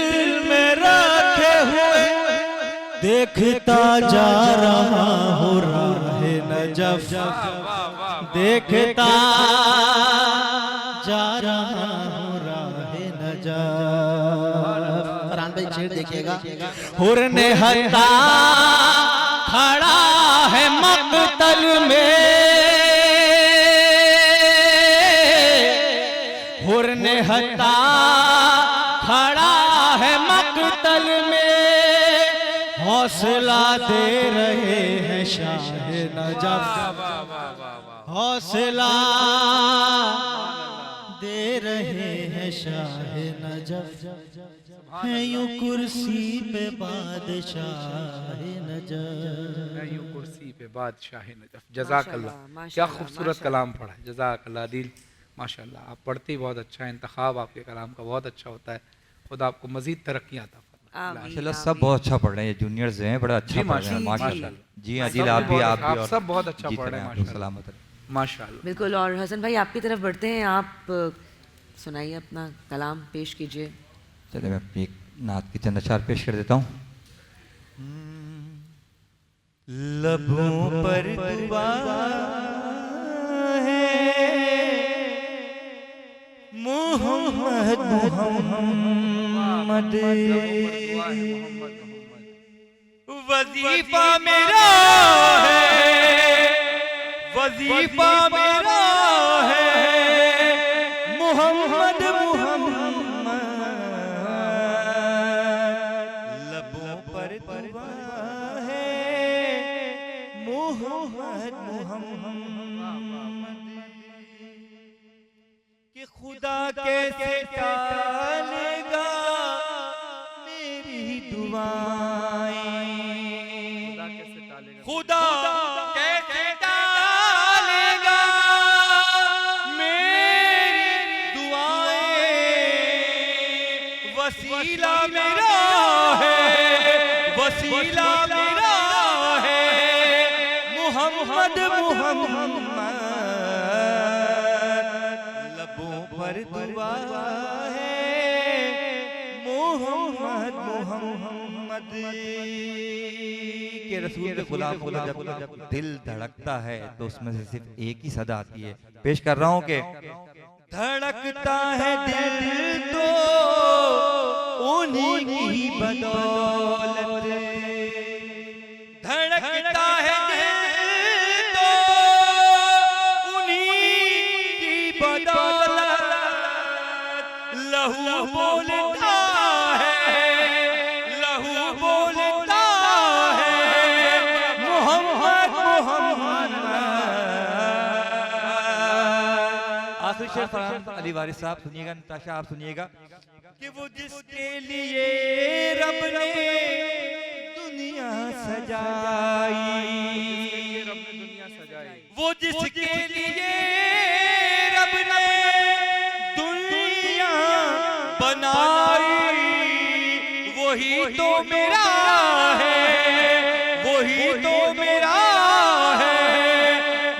में रखे हुए देखता जा रहा हूँ राह नजफ देखता जा रहा हूँ राह नजफ फरहान भाई शेर देखिएगा हुरने हत्ता खड़ा है मक्तल में हुरने हत्ता खड़ा है मक्तल में हौसला दे रहे हैं शाह नजफ हौसला दे रहे हैं शाह नजफ है यूं कुर्सी पे बादशाह नजर, है यूं कुर्सी पे बादशाह नजफ। जज़ाकल्लाह, क्या माशाल्लाह, खूबसूरत माशाल्लाह। कलाम पढ़ा है, जज़ाकल्लाह दिल, माशाल्लाह। आप पढ़ते ही बहुत अच्छा है, इंतखाब आपके कलाम का बहुत अच्छा होता है। खुदा आपको मजीद तरक्की आता फरमाए। आमीन, माशाल्लाह सब आमीन। बहुत अच्छा पढ़ रहे हैं, ये जूनियर्स जो हैं बड़ा अच्छा जी, पढ़ रहे हैं माशाल्लाह, माशाल्लाह। जी हाँ सब जी, आप भी बहुत- आप भी आप और सब बहुत अच्छा जीते पढ़ रहे रहें, हैं, आप लोग माशाल्लाह। सलामत रहें। माशाल्लाह। बिल्कुल। और हसन भाई आपकी तरफ बढ़ते हैं, आप सुनाइए अपना कलाम पेश कीजिए। चलिए मैं अपनी एक नात की चंद अशार पेश कर देता हूँ। लबों पर दुआ है मोहम्मद मोहम्मद, वजीफा मेरा है, वजीफा मेरा है, मोहम्मद मोहम्मद। लबों पर दुआ है मोहम्मद मोहम्मद, कि खुदा कैसे टालेगा मेरी दुआएं, खुदा कैसे डालेगा मेरी दुआएं, वसीला मेरा है, वसीला मेरा है, मोहम्मद मोहम्मद। लबों पर दुआ है मोहम्मद मोहम्मद, के रसूल के गुलाम को जब दिल धड़कता है तो उसमें से सिर्फ एक ही सदा आती है। पेश कर रहा हूँ कि धड़कता है दिल तो उन्हीं की बदौलत, धड़कता है दिल तो उन्हीं की बदौलत, लहू बोलता है, लहू बोलता है, मोहम्मद मोहम्मद। आखिरी शेर फरहान अली वारिस साहब सुनिएगा, नताशा आप सुनिएगा। कि वो जिसके लिए रब ने दुनिया सजाई, वो जिसके लिए रब ने दुनिया बनाई, वही तो मेरा है, वही तो मेरा है,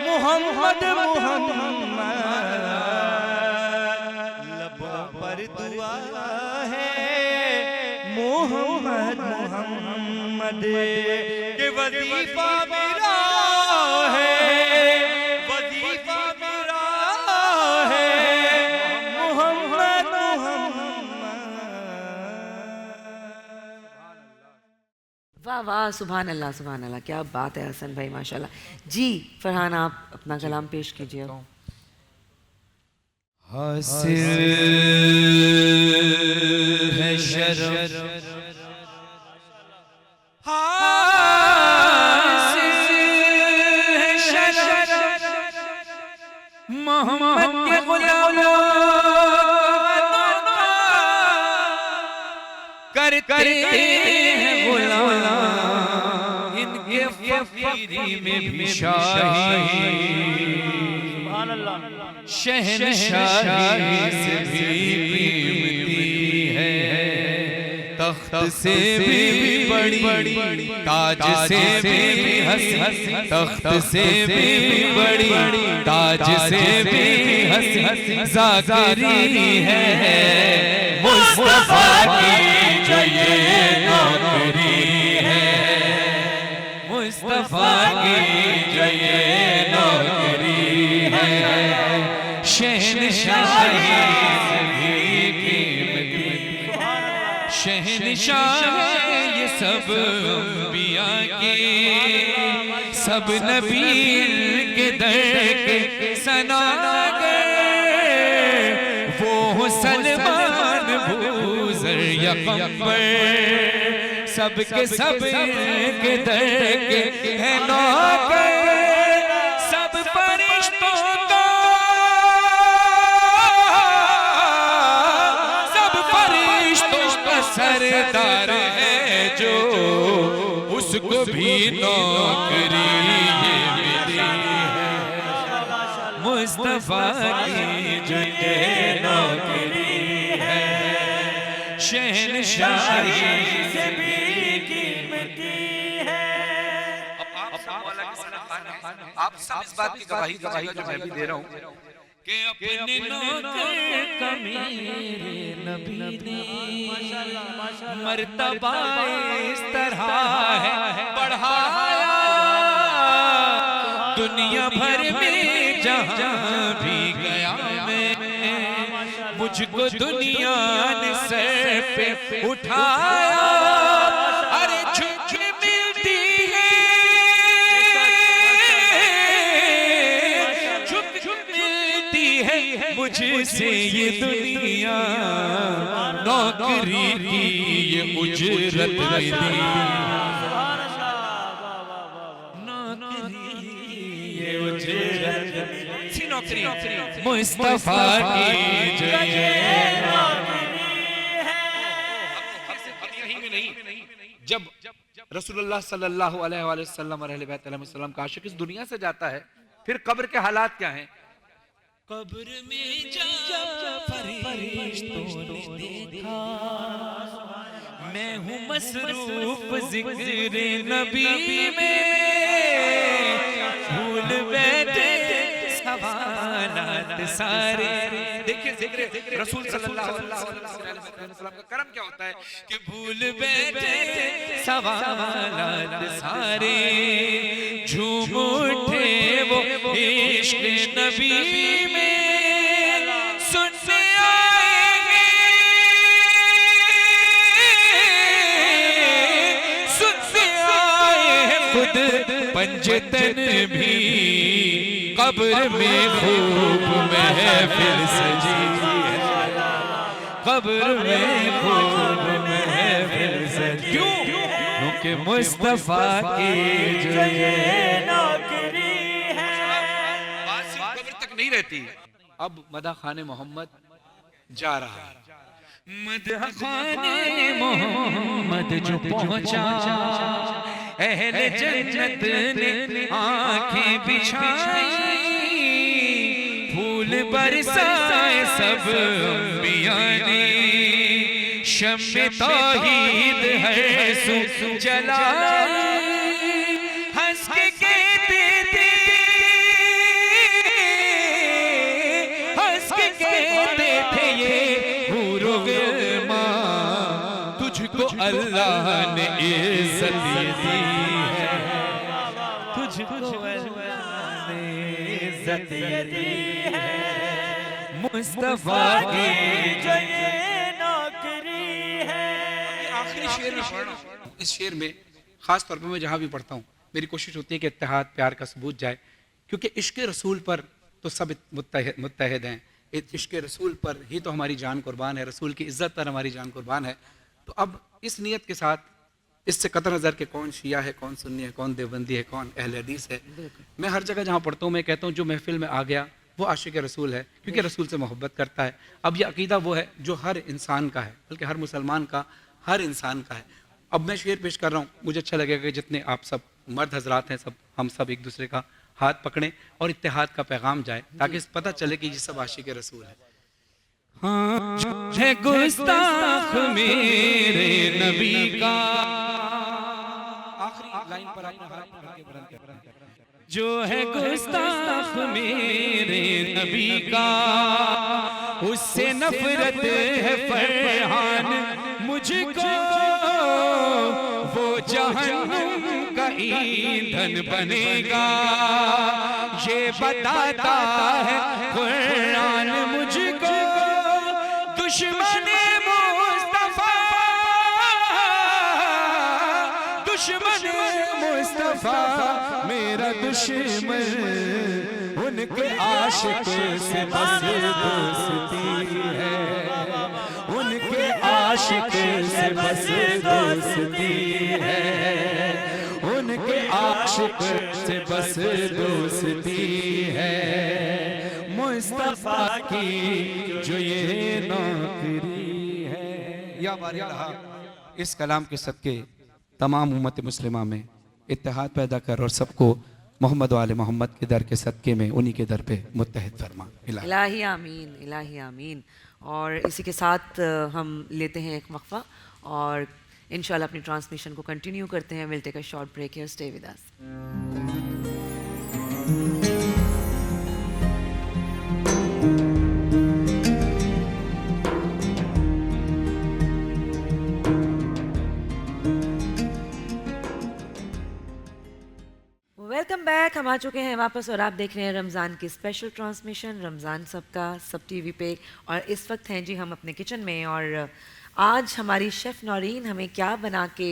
मोहम्मद मोहम्मद। लबों पर दुआ है मोहम्मद मोहम्मद, कि वजीफा मेरा है, वजीफा मेरा है, मोहम्मद मोहम्मद। वाह वाह, सुभान अल्लाह, सुभान अल्लाह, क्या बात है हसन भाई, माशाल्लाह। जी फरहान, आप अपना कलाम पेश कीजिए। हासिल है शरफ, हासिल है शरफ, मोहम्मद के गुलामों करते हैं गुलाम, इनके फकीरी में भी शाही, शहनशाही से भी कीमती है, तख्त से भी बड़ी, ताज से भी हंसी, तख्त से भी बड़ी, ताज से भी हंसी, ज़ाकिरी है मुस्तफा की जो ये नौकरी है, मुस्तफा की जो ये नौकरी है, शहनशाही से भी कीमती, शहनशाह ये सब अंबिया की, सब नबी के दर के सनागर, वो सलमान बूज़र या कंबर, सबके सब के दर के है नौकर, सब फरिश्तों का, सब फरिश्तों का भी नौकरी ये मिली है, मुस्तफा की जो ये नौकरी है, शहनशाही से भी कीमती है। आप सब इस बात की गवाही जो मैं भी दे रहा हूँ कि अपने नौकर का मेरे नबी ने मर्तबा इस तरह है बढ़ाया, दुनिया भर में जहाँ भी गया मैं, मुझको दुनिया ने सर पे उठाया। अरे झुक मिलती है, मुझसे ये दुनिया, नौकरी की ये उजरत मिली, नौकरी ये उजरत सी नौकरी मुस्तफा की जो ये नौकरी है। यहीं में नहीं, जब रसूलुल्लाह सल्लल्लाहु अलैहि वसल्लम और अहले बैत अलैहिस्सलाम का आशिक इस दुनिया से जाता है, फिर कब्र के हालात क्या हैं? कब्र में जब फरिश्तों ने देखा, मैं हूँ मसरूफ जिक्र नबी में, भूल बैठे सवालात सारे। देखिए जिक्र रसूल सल्लल्लाहु अलैहि वसल्लम का करम क्या होता है कि भूल बैठे सवालात सारे, झूम उठे वो इश्क नबी में, सुनने आएंगे सुनने आए खुद पंजतन भी, कब्र में खूब महफिल सजी है, कब्र में खूब महफिल सजी। क्यों? क्योंकि मुस्तफा की जो ये नौकरी है। बात सिर्फ कब्र तक नहीं रहती, अब मदा खाने मोहम्मद जा रहा है। मदह खाने मोहम्मद जो पहुंचा, अहले जन्नत ने आंखें बिछाई, फूल बरसाए सब अंबिया ने, शम्मे तौहीद हर सू जलाई, हंस के कहते थे, हंस के कहते थे ये हूरो गिल्मा, तुझको अल्लाह ने इज्जत दी है, तुझको अल्लाह ने इज्जत दी है, मुस्तफा की जो ये नौकरी है। आखिरी शेर में पढ़ रहा हूं। इस शेर में खास तौर पे मैं जहां भी पढ़ता हूं, मेरी कोशिश होती है कि इत्तेहाद प्यार का सबूत जाए, क्योंकि इश्क रसूल पर तो सब मुत्तहिद हैं, इश्क रसूल पर ही तो हमारी जान कुर्बान है, रसूल की इज्जत पर हमारी जान कुर्बान है। तो अब इस नियत के साथ, इससे कतई नज़र के कौन शिया है, कौन सुन्नी है, कौन देवबंदी है, कौन अहले हदीस है, मैं हर जगह जहाँ पढ़ता हूँ मैं कहता हूँ जो महफिल में आ गया वो आशिक रसूल है, क्योंकि रसूल से मोहब्बत करता है। अब ये अकीदा वो है जो हर इंसान का है, बल्कि हर मुसलमान का, हर इंसान का है। अब मैं शेर पेश कर रहा हूँ, मुझे अच्छा लगेगा कि जितने आप सब मर्द हजरात हैं, सब हम सब एक दूसरे का हाथ पकड़ें और इत्तेहाद का पैगाम जाए, ताकि पता चले कि ये सब आशिक रसूल है। हाँ है गुस्ताख मेरे नबी का, आखिरी लाइन पर अपना हाथ पकड़ के बुलंद कर, जो है गुस्ताख मेरे नबी का, उससे नफरत है फरहान मुझको, वो जहन्नुम का ईंधन बनेगा, ये बताता है कुरान मुझको, दुश्मन मुस्तफा, दुश्मन मुस्तफा मेरा दुश्मन, उनके आशिक से बस दोस्ती है, उनके आशिक से बस दोस्ती है, उनके आशिक से बस दोस्ती है, मुस्तफा की जो ये नौकरी है। या बारी रहा इस कलाम के सदके तमाम उम्मत मुस्लिमा में इत्तेहाद पैदा कर और सबको मोहम्मद वाले मोहम्मद के दर के सदक़े में उन्हीं के दर पे मुत्तहिद फरमा। इलाही आमीन, इलाही आमीन। और इसी के साथ हम लेते हैं एक वक्फा और इंशाल्लाह अपनी ट्रांसमिशन को कंटिन्यू करते हैं। Will take a short break here, stay with us. Welcome back. हम आ चुके हैं वापस और आप देख रहे हैं रमज़ान की स्पेशल ट्रांसमिशन रमज़ान सबका सब टीवी पे। और इस वक्त हैं जी हम अपने किचन में और आज हमारी शेफ़ नौरीन हमें क्या बना के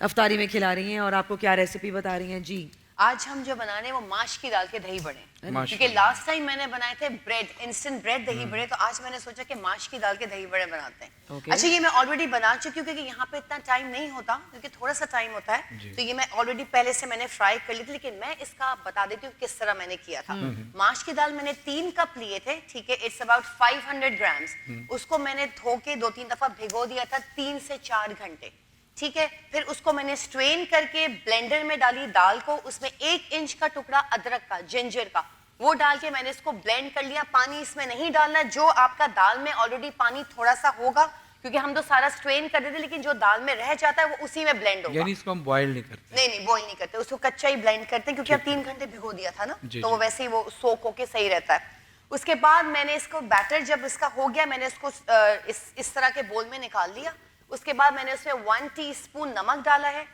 अफ्तारी में खिला रही हैं और आपको क्या रेसिपी बता रही हैं जी? आज हम जो बना रहे हैं वो माश की दाल के दही बड़े, क्योंकि लास्ट टाइम मैंने बनाए थे ब्रेड, इंस्टेंट ब्रेड दही बड़े, तो आज मैंने सोचा कि माश की दाल के दही बड़े बनाते हैं। अच्छा, ये मैं ऑलरेडी बना चुकी हूँ क्योंकि यहाँ पे इतना टाइम नहीं होता, क्योंकि थोड़ा सा टाइम होता है, तो ये मैं ऑलरेडी पहले से मैंने फ्राई कर ली थी। लेकिन मैं इसका बता देती हूँ किस तरह मैंने किया था। माश की दाल मैंने 3 कप लिए थे, ठीक है, इट्स अबाउट 500 ग्राम्स। उसको मैंने धो के 2-3 दफा भिगो दिया था 3 से 4 घंटे, ठीक है। फिर उसको मैंने स्ट्रेन करके ब्लेंडर में डाली दाल को, उसमें 1 इंच का टुकड़ा अदरक का, जिंजर का, वो डाल के मैंने इसको ब्लेंड कर लिया। पानी इसमें नहीं डालना, जो आपका दाल में ऑलरेडी पानी थोड़ा सा होगा, क्योंकि हम तो सारा स्ट्रेन कर देते, लेकिन जो दाल में रह जाता है वो उसी में ब्लेंड होगा। यानी इसको हम बॉयल नहीं करते? नहीं, बॉयल नहीं करते, उसको कच्चा ही ब्लेंड करते हैं, क्योंकि अब 3 घंटे भिगो दिया था ना, तो वो वैसे ही वो सोक होके सही रहता है। उसके बाद मैंने इसको बैटर जब इसका हो गया, मैंने इसको इस तरह के बोल में निकाल लिया। उसके बाद मैंने उसमें 1 टीस्पून नमक डाला है,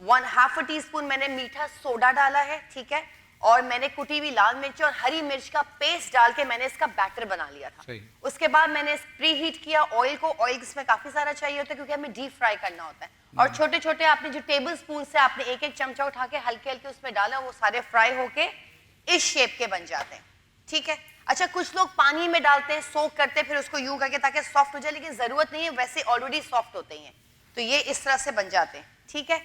1/2 टीस्पून मैंने मीठा सोडा डाला है, ठीक है, और मैंने कुटी हुई लाल मिर्च और हरी मिर्च का पेस्ट डाल के मैंने इसका बैटर बना लिया था। उसके बाद मैंने प्री हीट किया ऑयल को। ऑयल इसमें काफी सारा चाहिए होता है क्योंकि हमें डीप फ्राई करना होता है। और छोटे छोटे आपने जो टेबल स्पून से आपने 1-1 चमचा उठा के हल्के हल्के उसमें डाला, वो सारे फ्राई होके इस शेप के बन जाते हैं, ठीक है। अच्छा, कुछ लोग पानी में डालते हैं, सोक करते हैं, फिर उसको यूं करके ताकि सॉफ्ट हो जाए, लेकिन जरूरत नहीं है, वैसे ऑलरेडी सॉफ्ट होते ही हैं, तो ये इस तरह से बन जाते हैं, ठीक है।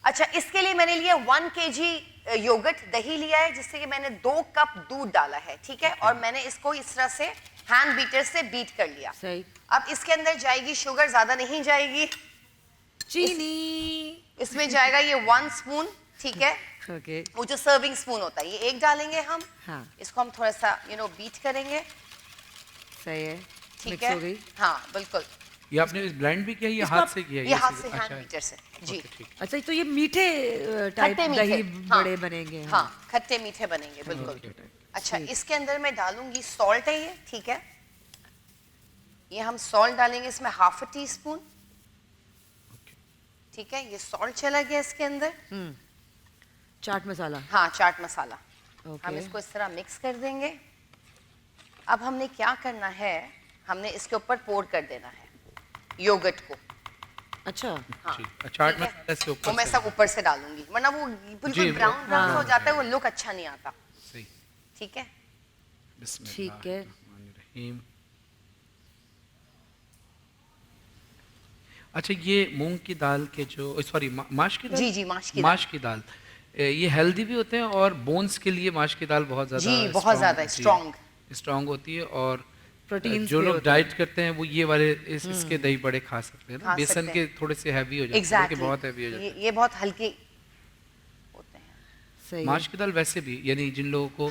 अच्छा, इसके लिए मैंने लिया 1 kg योगर्ट, दही लिया है, जिससे कि मैंने 2 कप दूध डाला है, ठीक है, और मैंने इसको इस तरह से हैंड बीटर से बीट कर लिया। सही। अब इसके अंदर जाएगी शुगर, ज्यादा नहीं जाएगी, चीनी इसमें जाएगा ये 1 स्पून, ठीक है। ओके, वो जो सर्विंग स्पून होता है, ये 1 डालेंगे हम। हाँ, इसको हम थोड़ा सा बीट करेंगे, सही है, ठीक मिक्स है। हो गई। हाँ, बिल्कुल। ये आपने ब्लेंड भी किया, ये हाथ से किया? ये हाथ से, हैंड बीटर से, जी। अच्छा, तो ये मीठे टाइप दही बड़े बनेंगे? हाँ, खट्टे मीठे बनेंगे, बिल्कुल। अच्छा, इसके अंदर मैं डालूंगी सॉल्ट है ये, ठीक है, ये हम सॉल्ट डालेंगे इसमें 1/2 टीस्पून, ठीक है, ये सॉल्ट चला गया इसके अंदर। चाट मसाला? हाँ, चाट मसाला। हम इसको इस तरह मिक्स कर देंगे। अब हमने क्या करना है, हमने इसके ऊपर पोर कर देना है योगर्ट को। अच्छा, हाँ, चाट मसाला से ऊपर, वो मैं सब ऊपर से डालूंगी, वरना वो बिल्कुल ब्राउन ब्राउन हो जाता है, वो लुक अच्छा नहीं आता। सही, ठीक है, ठीक है। अच्छा, ये मूंग की दाल के जो, सॉरी, माश की दाल? जी जी, माश की दाल, ये हेल्दी भी होते हैं और बोन्स के लिए माश की दाल बहुत ज्यादा, जी, बहुत ज्यादा स्ट्रॉन्ग होती है। और प्रोटीन जो लोग डाइट करते हैं वो ये वाले इसके दही बड़े खा सकते हैं ना, बेसन के थोड़े से हैवी हो जाते हैं, बहुत हैवी हो जाते हैं, ये बहुत हल्के होते हैं। माश की दाल वैसे भी, यानी जिन लोगों को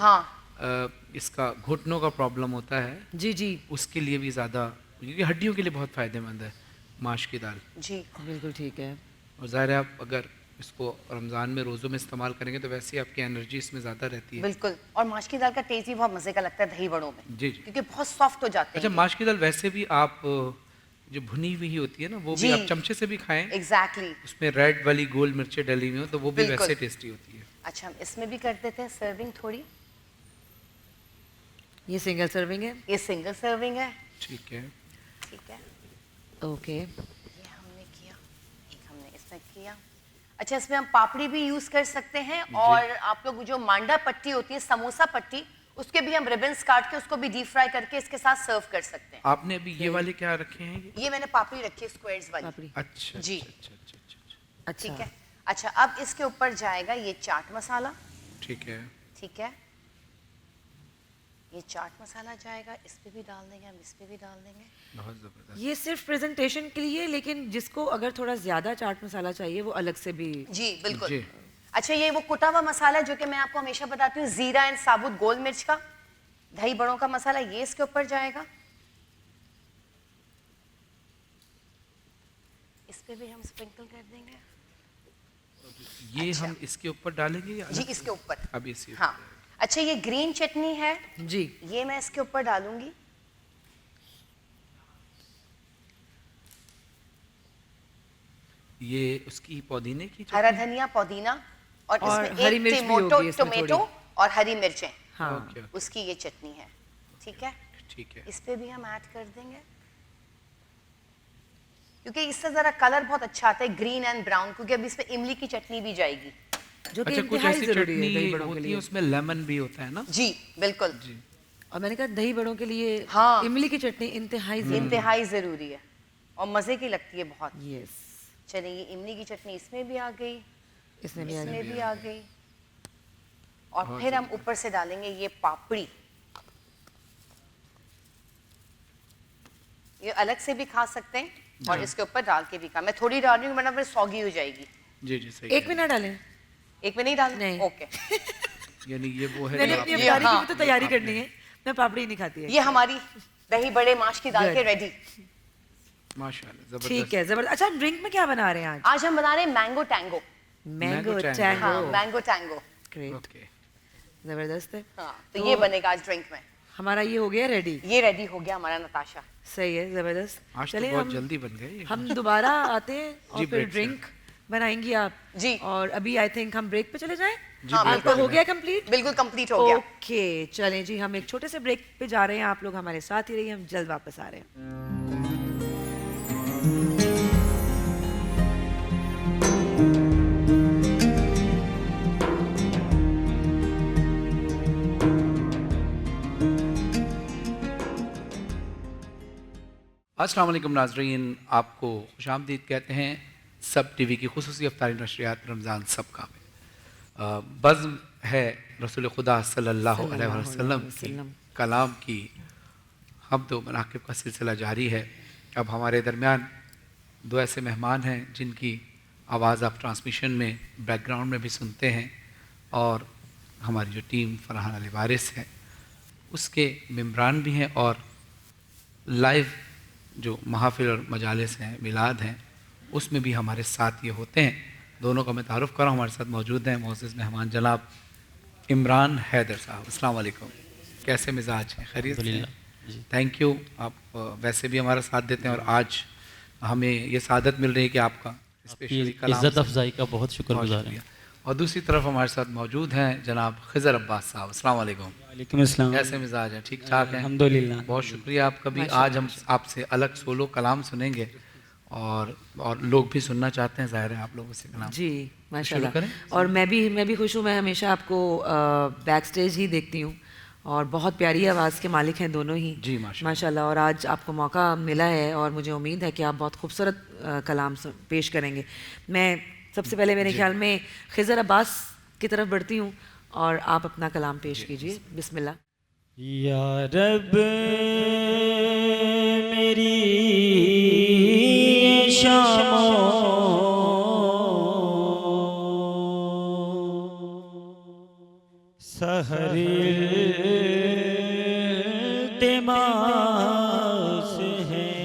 इसका घुटनों का प्रॉब्लम होता है, जी जी, उसके लिए भी ज्यादा, क्योंकि हड्डियों के लिए बहुत फायदेमंद है माश की दाल। जी, बिल्कुल ठीक है। और ज़ाहिर है आप अगर इसको रमज़ान में रोज़ों में इस्तेमाल करेंगे तो वैसे ही आपकी एनर्जी इसमें ज़्यादा रहती है। बिल्कुल, और माश की दाल का टेस्ट भी बहुत मज़े का लगता है दही बड़ों में, जी, क्योंकि बहुत सॉफ्ट हो जाते हैं। अच्छा, माश की दाल वैसे भी आप जो भुनी हुई होती है ना, वो भी आप चमचे से भी खाएं, एग्जैक्टली, उसमें रेड वाली गोल मिर्चें डली हुई हो तो वो भी वैसे टेस्टी होती है। अच्छा, हम इसमें भी कर देते हैं सर्विंग थोड़ी। ये सिंगल सर्विंग है? ये सिंगल सर्विंग है, ठीक है, ठीक है, ओके। ये हमने किया, एक हमने इसमें किया। अच्छा, इसमें हम पापड़ी भी यूज कर सकते हैं, और आप लोग जो मांडा पट्टी होती है, समोसा पट्टी, उसके भी हम रिबन्स काट के उसको भी डीप फ्राई करके इसके साथ सर्व कर सकते हैं। आपने अभी ये वाले क्या रखे हैं? ये मैंने पापड़ी रखी है, स्क्वायर्स वाली। अच्छा जी, अच्छा, ठीक है। अच्छा, अब इसके ऊपर जाएगा ये चाट मसाला, ठीक है, ठीक है, ये चाट मसाला जाएगा, इस पे भी डाल देंगे हम, इस पे भी डाल देंगे। बहुत जबरदस्त। ये सिर्फ प्रेजेंटेशन के लिए, लेकिन जिसको अगर थोड़ा ज्यादा चाट मसाला चाहिए वो अलग से भी? जी, बिल्कुल। अच्छा, ये वो कुटा हुआ मसाला जो कि मैं आपको हमेशा बताती हूँ, जीरा एंड साबुत गोल मिर्च का, दही बड़ों का मसाला, ये इसके ऊपर जाएगा। इस पे भी हम स्प्रिंकल कर देंगे। ये अच्छा। हम इसके ऊपर डालेंगे या जी अलग इसके ऊपर। से? अब इसी हाँ। अच्छा, ये ग्रीन चटनी है जी, ये मैं इसके ऊपर डालूंगी। ये उसकी पुदीने की हरा चटनी? धनिया, पुदीना और और इसमें हरी एक मिर्च भी होगी टमाटो, इसमें टोमेटो और हरी मिर्चें, हाँ। ओके, ओके, उसकी ये चटनी है। ठीक है, ठीक है। इस पे भी हम ऐड कर देंगे क्योंकि इससे जरा कलर बहुत अच्छा आता है, ग्रीन एंड ब्राउन, क्योंकि अब इसमें इमली की चटनी भी जाएगी। जो कि अच्छा, कुछ इंतहाई ऐसी जरूरी है दही चटनी बड़ों के होती है लिए। उसमें लेमन भी होता है ना? जी बिल्कुल। जी। और मैंने कहा दही बड़ों के लिए हाँ। इमली की चटनी इंतहाई जरूरी है। इंतहाई जरूरी है और मजे की लगती है बहुत। यस, चलिए, ये इमली की चटनी इसमें भी आ गई, इसमें भी आ इसमें गई। भी आ गई, और फिर हम ऊपर से डालेंगे ये पापड़ी। ये अलग से भी खा सकते हैं और इसके ऊपर डाल के भी खा। मैं थोड़ी डाल रही हूँ वरना फिर सौगी हो जाएगी। जी जी सही। एक मिनट डालें। एक में नहीं डालना? नहीं। ओके। यानी ये वो है मैंने जो अपनी आपने- अफ्तारी की हाँ। भी तो तैयारी करनी है, मैं पापड़ी नहीं खाती है। ये हमारी दही बड़े माश की दाल Good. के रेडी। माशाल्लाह जबरदस्त। ठीक है, जबरदस्त। अच्छा, हम ड्रिंक में क्या बना रहे हैं आज? आज हम बना रहे हैं mango tango. Mango tango। Tango. हाँ, मैंगो टैंगो। Great, okay. जबरदस्त है। हाँ, तो ये बनेगा आज ड्रिंक में। हमारा ये हो गया रेडी। ये रेडी हो गया हमारा नताशा। सही है, जबरदस्त। आज तो चलिए बहुत हम जल्दी बन गए ये। हम दोबारा आते हैं और जी, फिर break से। ड्रिंक बनाएंगी आप। जी। और अभी आई थिंक हम ब्रेक पे चले जाएं। हाँ, आपका हो गया कंप्लीट? बिल्कुल कंप्लीट हो गया। ओके, चलें जी, हम एक छोटे से ब्रेक पे जा रहे हैं। आप लोग हमारे साथ ही रहिए, हम जल्द वापस आ रहे हैं। अस्सलाम वालेकुम नाज़रीन, आपको खुशामदीद कहते हैं सब टीवी की खुसूसी अफ्तारी नशरियात रमज़ान सब का में। बज़्म है रसूल खुदा सल्लल्लाहु अलैहि वसल्लम की कलाम की हम्द व मनाक़िब का सिलसिला जारी है। अब हमारे दरमियान दो ऐसे मेहमान हैं जिनकी आवाज़ आप ट्रांसमिशन में बैकग्राउंड में भी सुनते हैं, और हमारी जो टीम फरहान अली वारिस है उसके मेम्बरान भी हैं, और लाइव जो महफिल और मजालिस हैं, मिलाद हैं, उसमें भी हमारे साथ ये होते हैं। दोनों का मैं तारुफ़ कर रहा हूँ। हमारे साथ मौजूद हैं मोअज़्ज़ज़ मेहमान जनाब इमरान हैदर साहब। अस्सलाम वालेकुम, कैसे मिजाज हैं? खैरियत से? थैंक यू, आप वैसे भी हमारा साथ देते हैं और आज हमें ये सादत मिल रही है कि आपका स्पेशली इज़्ज़त अफ़ज़ाई का बहुत शुक्रगुज़ार हैं। और दूसरी तरफ हमारे साथ मौजूद हैं जनाब खिज़र अब्बास साहब। अस्सलाम वालेकुम। वालेकुम अस्सलाम। कैसे मिजाज हैं? ठीक ठाक हैं? अल्हम्दुलिल्लाह। बहुत शुक्रिया आपका भी। आज हम आपसे अलग सोलो कलाम सुनेंगे और लोग भी सुनना चाहते हैं, ज़ाहिर है आप लोगों से कलाम। जी माशाल्लाह। करें? और मैं भी खुश हूँ। मैं हमेशा आपको बैक स्टेज ही देखती हूँ और बहुत प्यारी आवाज़ के मालिक हैं दोनों ही। जी माशाल्लाह। और आज आपको मौका मिला है और मुझे उम्मीद है कि आप बहुत खूबसूरत कलाम पेश करेंगे। मैं सबसे पहले मेरे ख्याल में खिज़र अब्बास की तरफ बढ़ती हूँ और आप अपना कलाम पेश कीजिए। बिस्मिल्लाह। या रब मेरी सहर दिमास है,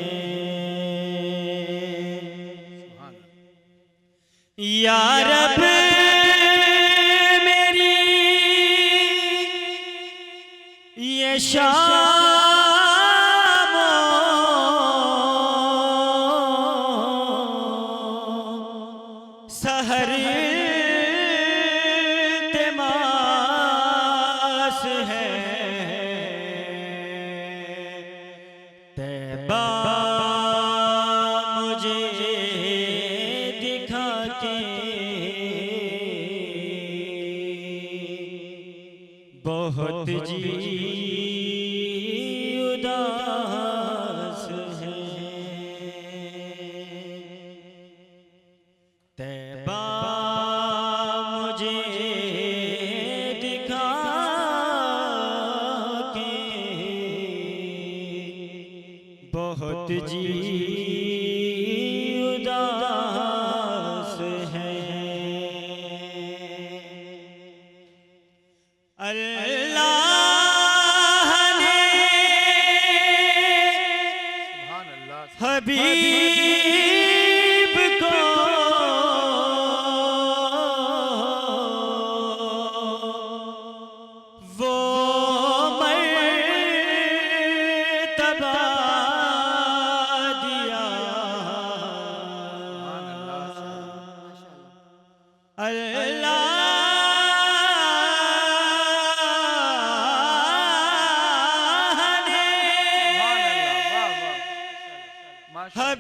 या रब मेरी ये शाम सहर दिमास है, तैबा मुझे दिखा के बहुत जी उदास है, तैबा मुझे दिखा के बहुत जी उदास है।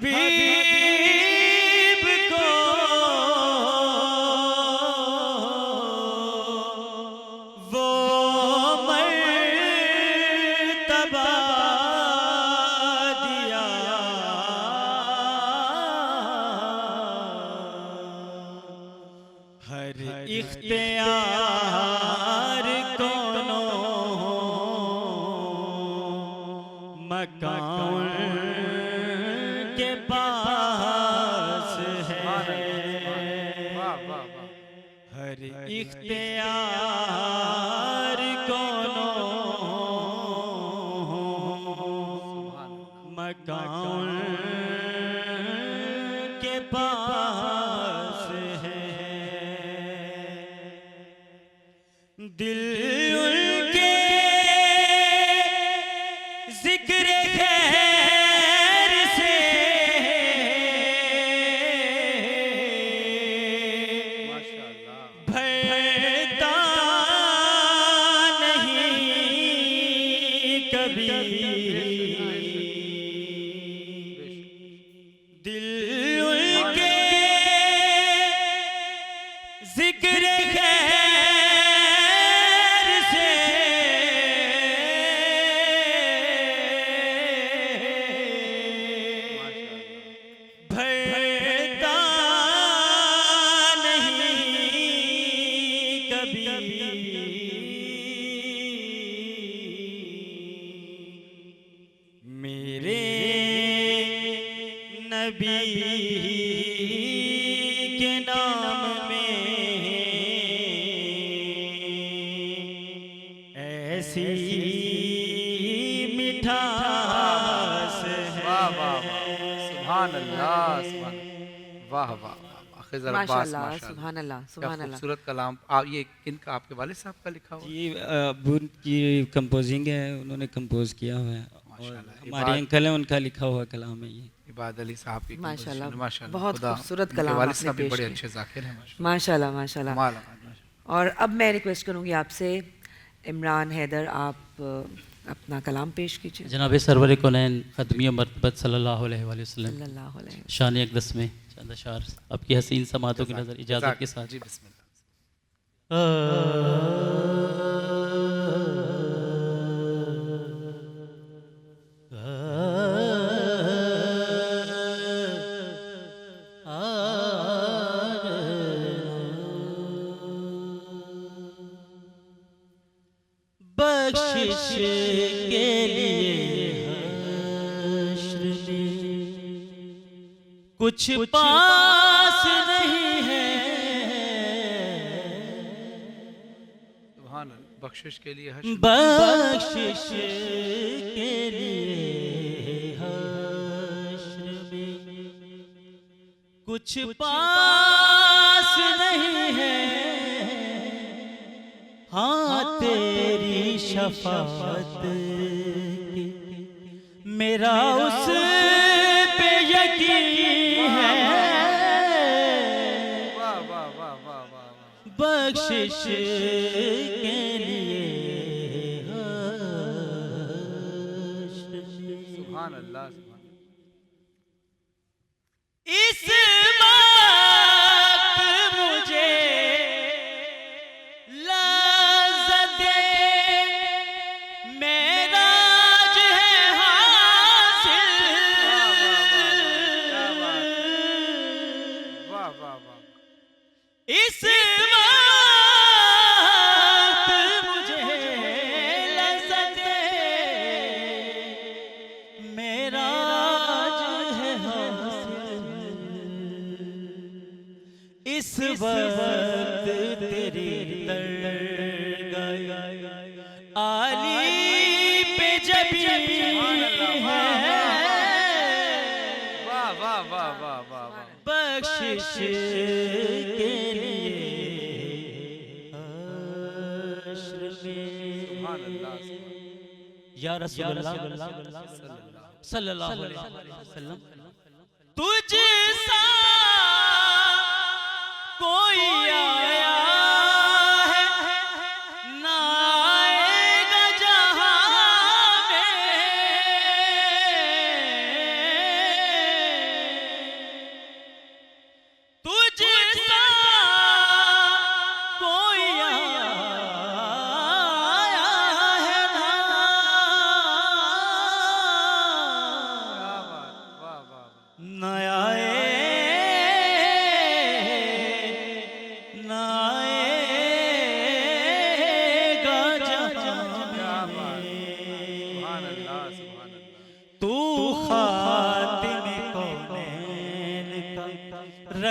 हबीब को वो मर्तबा दिया हर इख्तियार कोनो मकान के पास है हर इख्तियार कोनो मकान के पास है दिल उनके जिक्र खैर से भरता नहीं कभी दिल उनके जिक्र खैर से भरता नहीं कभी मेरे नबी के नाम में ऐसी मिठास है सुभान अल्लाह, सुभान अल्लाह। वाह वाह वाह, खिज़र अब्बास, माशाल्लाह, माशाल्लाह। सुभान अल्लाह, क्या सुभान अल्लाह। खूबसूरत कलाम। आप ये किनका, आपके वालिद साहब का लिखा हुआ? ये अब्बू की कंपोजिंग है, उन्होंने कंपोज किया हुआ है और हमारे अंकल हैं, उनका लिखा हुआ कलाम है ये। इबाद अली साहब की माशाल्लाह, composition, माशाल्लाह, बहुत खुदा खूबसूरत उनके कलाम वालिद आपने साहब भी पेश बड़े किया। अच्छे ज़ाकिर हैं, माशाल्लाह। माशाल्लाह माशाल्लाह। कमाल है, माशाल्लाह। और अब मैं रिक्वेस्ट करूंगी आपसे, इमरान हैदर, आप अपना कलाम पेश कीजिए। जनाब सरवर कौनैन ख़त्मी मरतबत सल्लल्लाहु अलैहि वसल्लम सल्लल्लाहु अलैहि वसल्लम। शान अक़दस में चंद अशार आपकी हसीन समातों की नज़र इजाज़त के साथ। जी बिस्मिल्लाह। बख्शिश के लिए हश्र में कुछ पास नहीं है सुभान अल्लाह। बख्शिश के लिए हश्र, बख्शिश के लिए हश्र में कुछ पास नहीं है हाँ तेरी शफाअत की मेरा उस पे यकीन है वाह वाह वाह वाह वाह। बख्शिश के लिए सुभान अल्लाह, सुभान अल्लाह। इस वक्त मुझे लज़्ज़त-ए मेराज है हासिल वाह वाह वाह। इस वक्त मुझे लज़्ज़त-ए मेराज है हासिल इस वक्त तेरी दरगाह आली पे जब है वाह वाह वाह वाह वाह वाह। बख्शिश के लिए हश्र में सुभान अल्लाह, सुभान या रसूलल्लाह सल्लल्लाहु अलैहि वसल्लम तुझ सा कोई आया है ना आएगा जहां में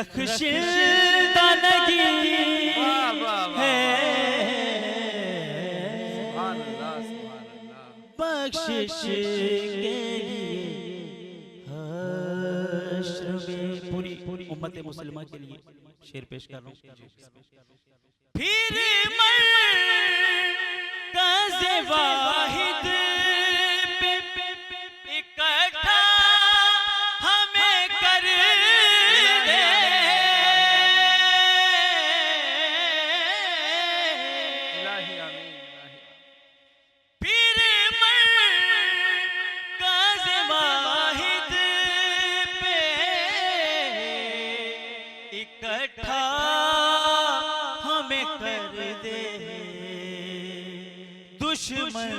बख्शिता नहीं है, बख्शिश के लिए हश्र में। पूरी उम्मत मुसलमान के लिए शेर पेश कर रहा हूँ। फिर मरकज़ वाहिद पे इकट्ठा हमें कर दे, फिर मरकज़ वाहिद पे इकट्ठा हमें कर दे, दुश्मन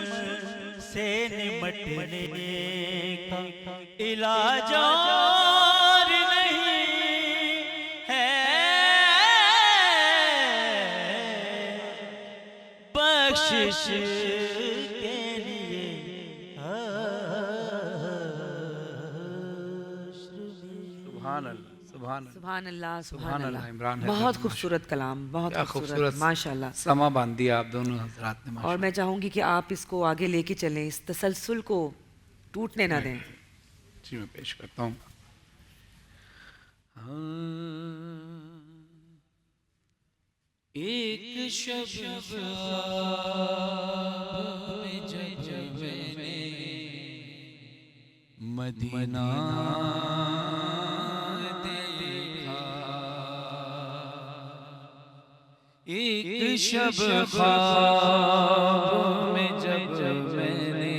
से निमटने का इलाज और नहीं है, बख्शिश के लिए सुभान अल्लाह, सुभान सुभान अल्लाह, सुभान अल्लाह। इमरान है बहुत खूबसूरत कलाम, बहुत खूबसूरत, माशाल्लाह। समा बांध दिया आप दोनों हजरात ने। और मैं चाहूंगी कि आप इसको आगे लेके चलें, इस तसलसल को टूटने ना दें। जी मैं पेश करता हूँ। एक शब में जब मैंने मदीना देखा, एक शब ख्वाब में जब मैंने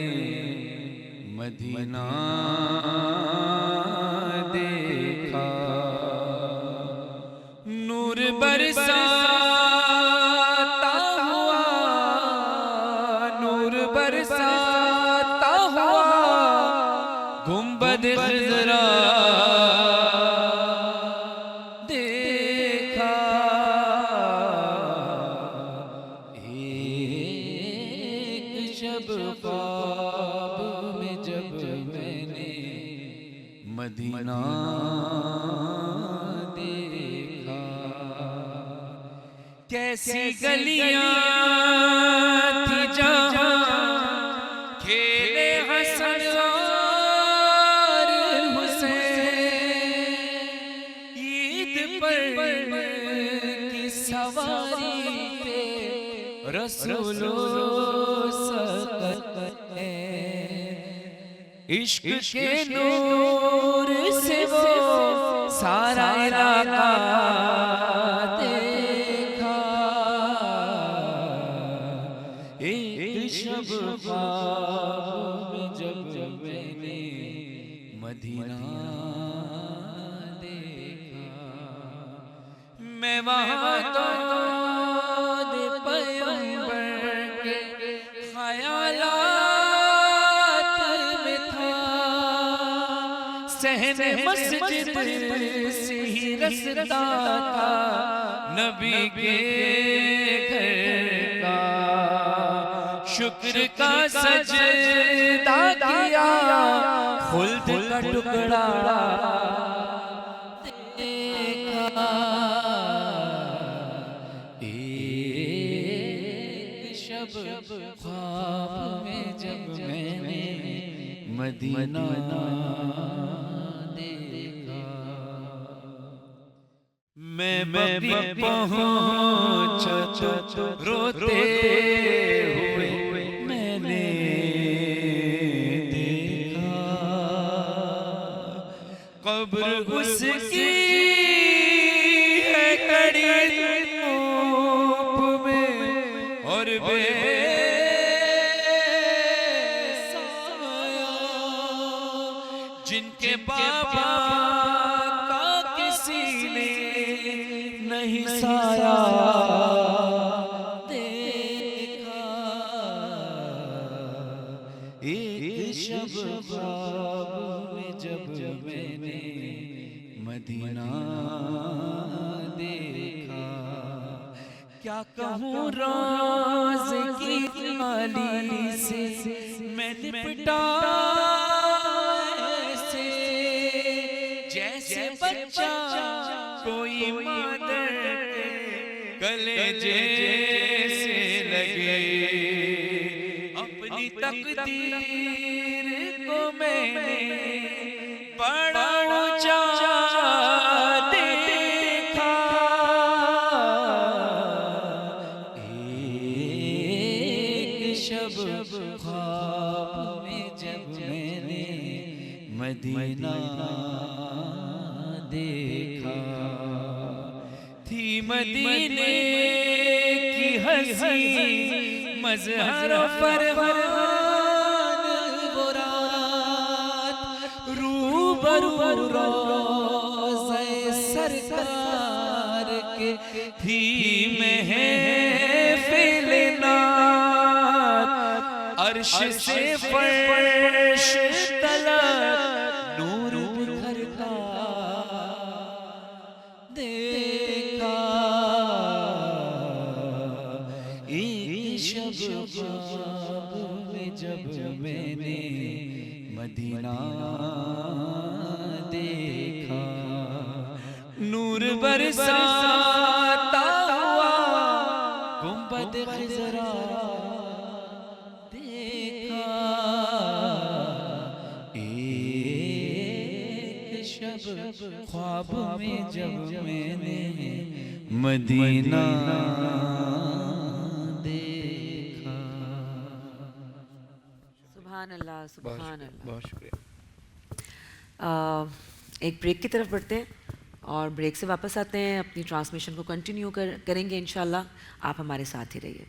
मदीना देखा, नूर बरसाता हुआ, नूर बरसाता हुआ गुंबद खज़रा देखा, एक शब ख्वाब में जब मैंने मदीना देखा, कैसी गलियां थी जहां खेले हसन और हुसैन, ईद पर की सवारी पे रसूलो सकते, इश्क के नूर से वो सारा इलाका देखा, एक शब ख्वाब में जब मैंने मदीना देखा, मैं वहाँ तो पैगंबर के ख्यालात में था, सहने मस्जिद से ही रसता था नबी के घर का, शुक्र का सजदा किया, खुल्द का टुकड़ा देखा, एक शब ख्वाब में जब मैंने मदीना देखा, मैं पहुंचा तो रोते हुए मैंने देखा, कब्र उसकी है कड़ी धूप में और बेसाया, जिनके बाबा का किसी ने नहीं साया देखा, एक शब ख्वाब में जब मैंने मदीना देखा, क्या कहूँ राज की थाली से मैं लिपटा ऐसे, जैसे बच्चा को मादर के कलेजे से लगे, अपनी तकदीर को मैंने बड़ा ऊंचा देखा। एक शब ख्वाब में जब मैंने मदीना देखा, थी मदीने की हंसी मज़हर फरमान वो रात, रूबरू रोज़े सरकार के थी महफ़िल नात, अर्श से फर्श तलक नूर भरता देखा। एक शब ख्वाब में जब मैंने मदीना देखा, नूर बरसाता हुआ गुंबद खिज़रा देखा। एक शब ख्वाब में जब मैंने मदीना देखा। सुभान अल्लाह, सुभान अल्लाह। बहुत शुक्रिया। एक ब्रेक की तरफ बढ़ते हैं और ब्रेक से वापस आते हैं, अपनी ट्रांसमिशन को कंटिन्यू करेंगे इंशाल्लाह। आप हमारे साथ ही रहिए।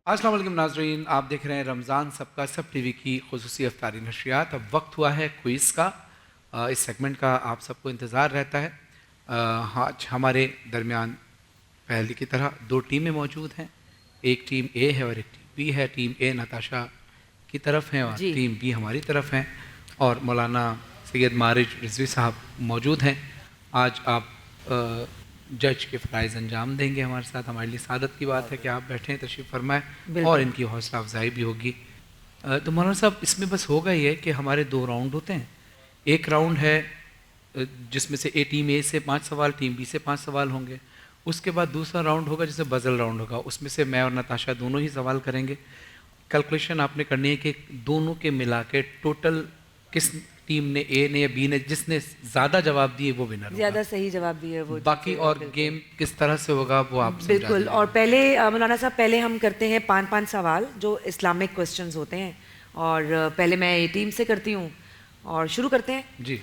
अस्सलाम वालेकुम नाज़रीन, आप देख रहे हैं रमज़ान सबका सब टीवी की खुसूसी इफ्तारी नशरियात। अब वक्त हुआ है क्विज़ का। इस सेगमेंट का आप सबको इंतज़ार रहता है। आज हमारे दरमियान पहले की तरह दो टीमें मौजूद हैं, एक टीम ए है और एक टीम बी है। टीम ए नताशा की तरफ है और टीम बी हमारी तरफ है, और मौलाना सैयद मारिज रिजवी साहब मौजूद हैं। आज आप जज के फ़राइज़ अंजाम देंगे हमारे साथ। हमारे लिए सादत की बात है कि आप बैठें, तशरीफ़ फरमाएं और इनकी हौसला अफजाई भी होगी। तो मौलाना साहब, इसमें बस होगा ये कि हमारे दो राउंड होते हैं। एक राउंड है जिसमें से टीम ए से 5 सवाल, टीम बी से 5 सवाल होंगे। उसके बाद दूसरा राउंड होगा जिसे बजल राउंड होगा, उसमें से मैं और नताशा दोनों ही सवाल करेंगे। कैलकुलेशन आपने करनी है कि दोनों के मिला के टोटल किस टीम ने, ए ने या बी ने, जिसने ज़्यादा जवाब दिए वो विनर, ज़्यादा सही जवाब दिए वो। बाकी और गेम किस तरह से होगा वो आप बिल्कुल। और पहले मौलाना साहब, पहले हम करते हैं 5-5 सवाल जो इस्लामिक क्वेश्चंस होते हैं, और पहले मैं ए टीम से करती हूँ और शुरू करते हैं जी,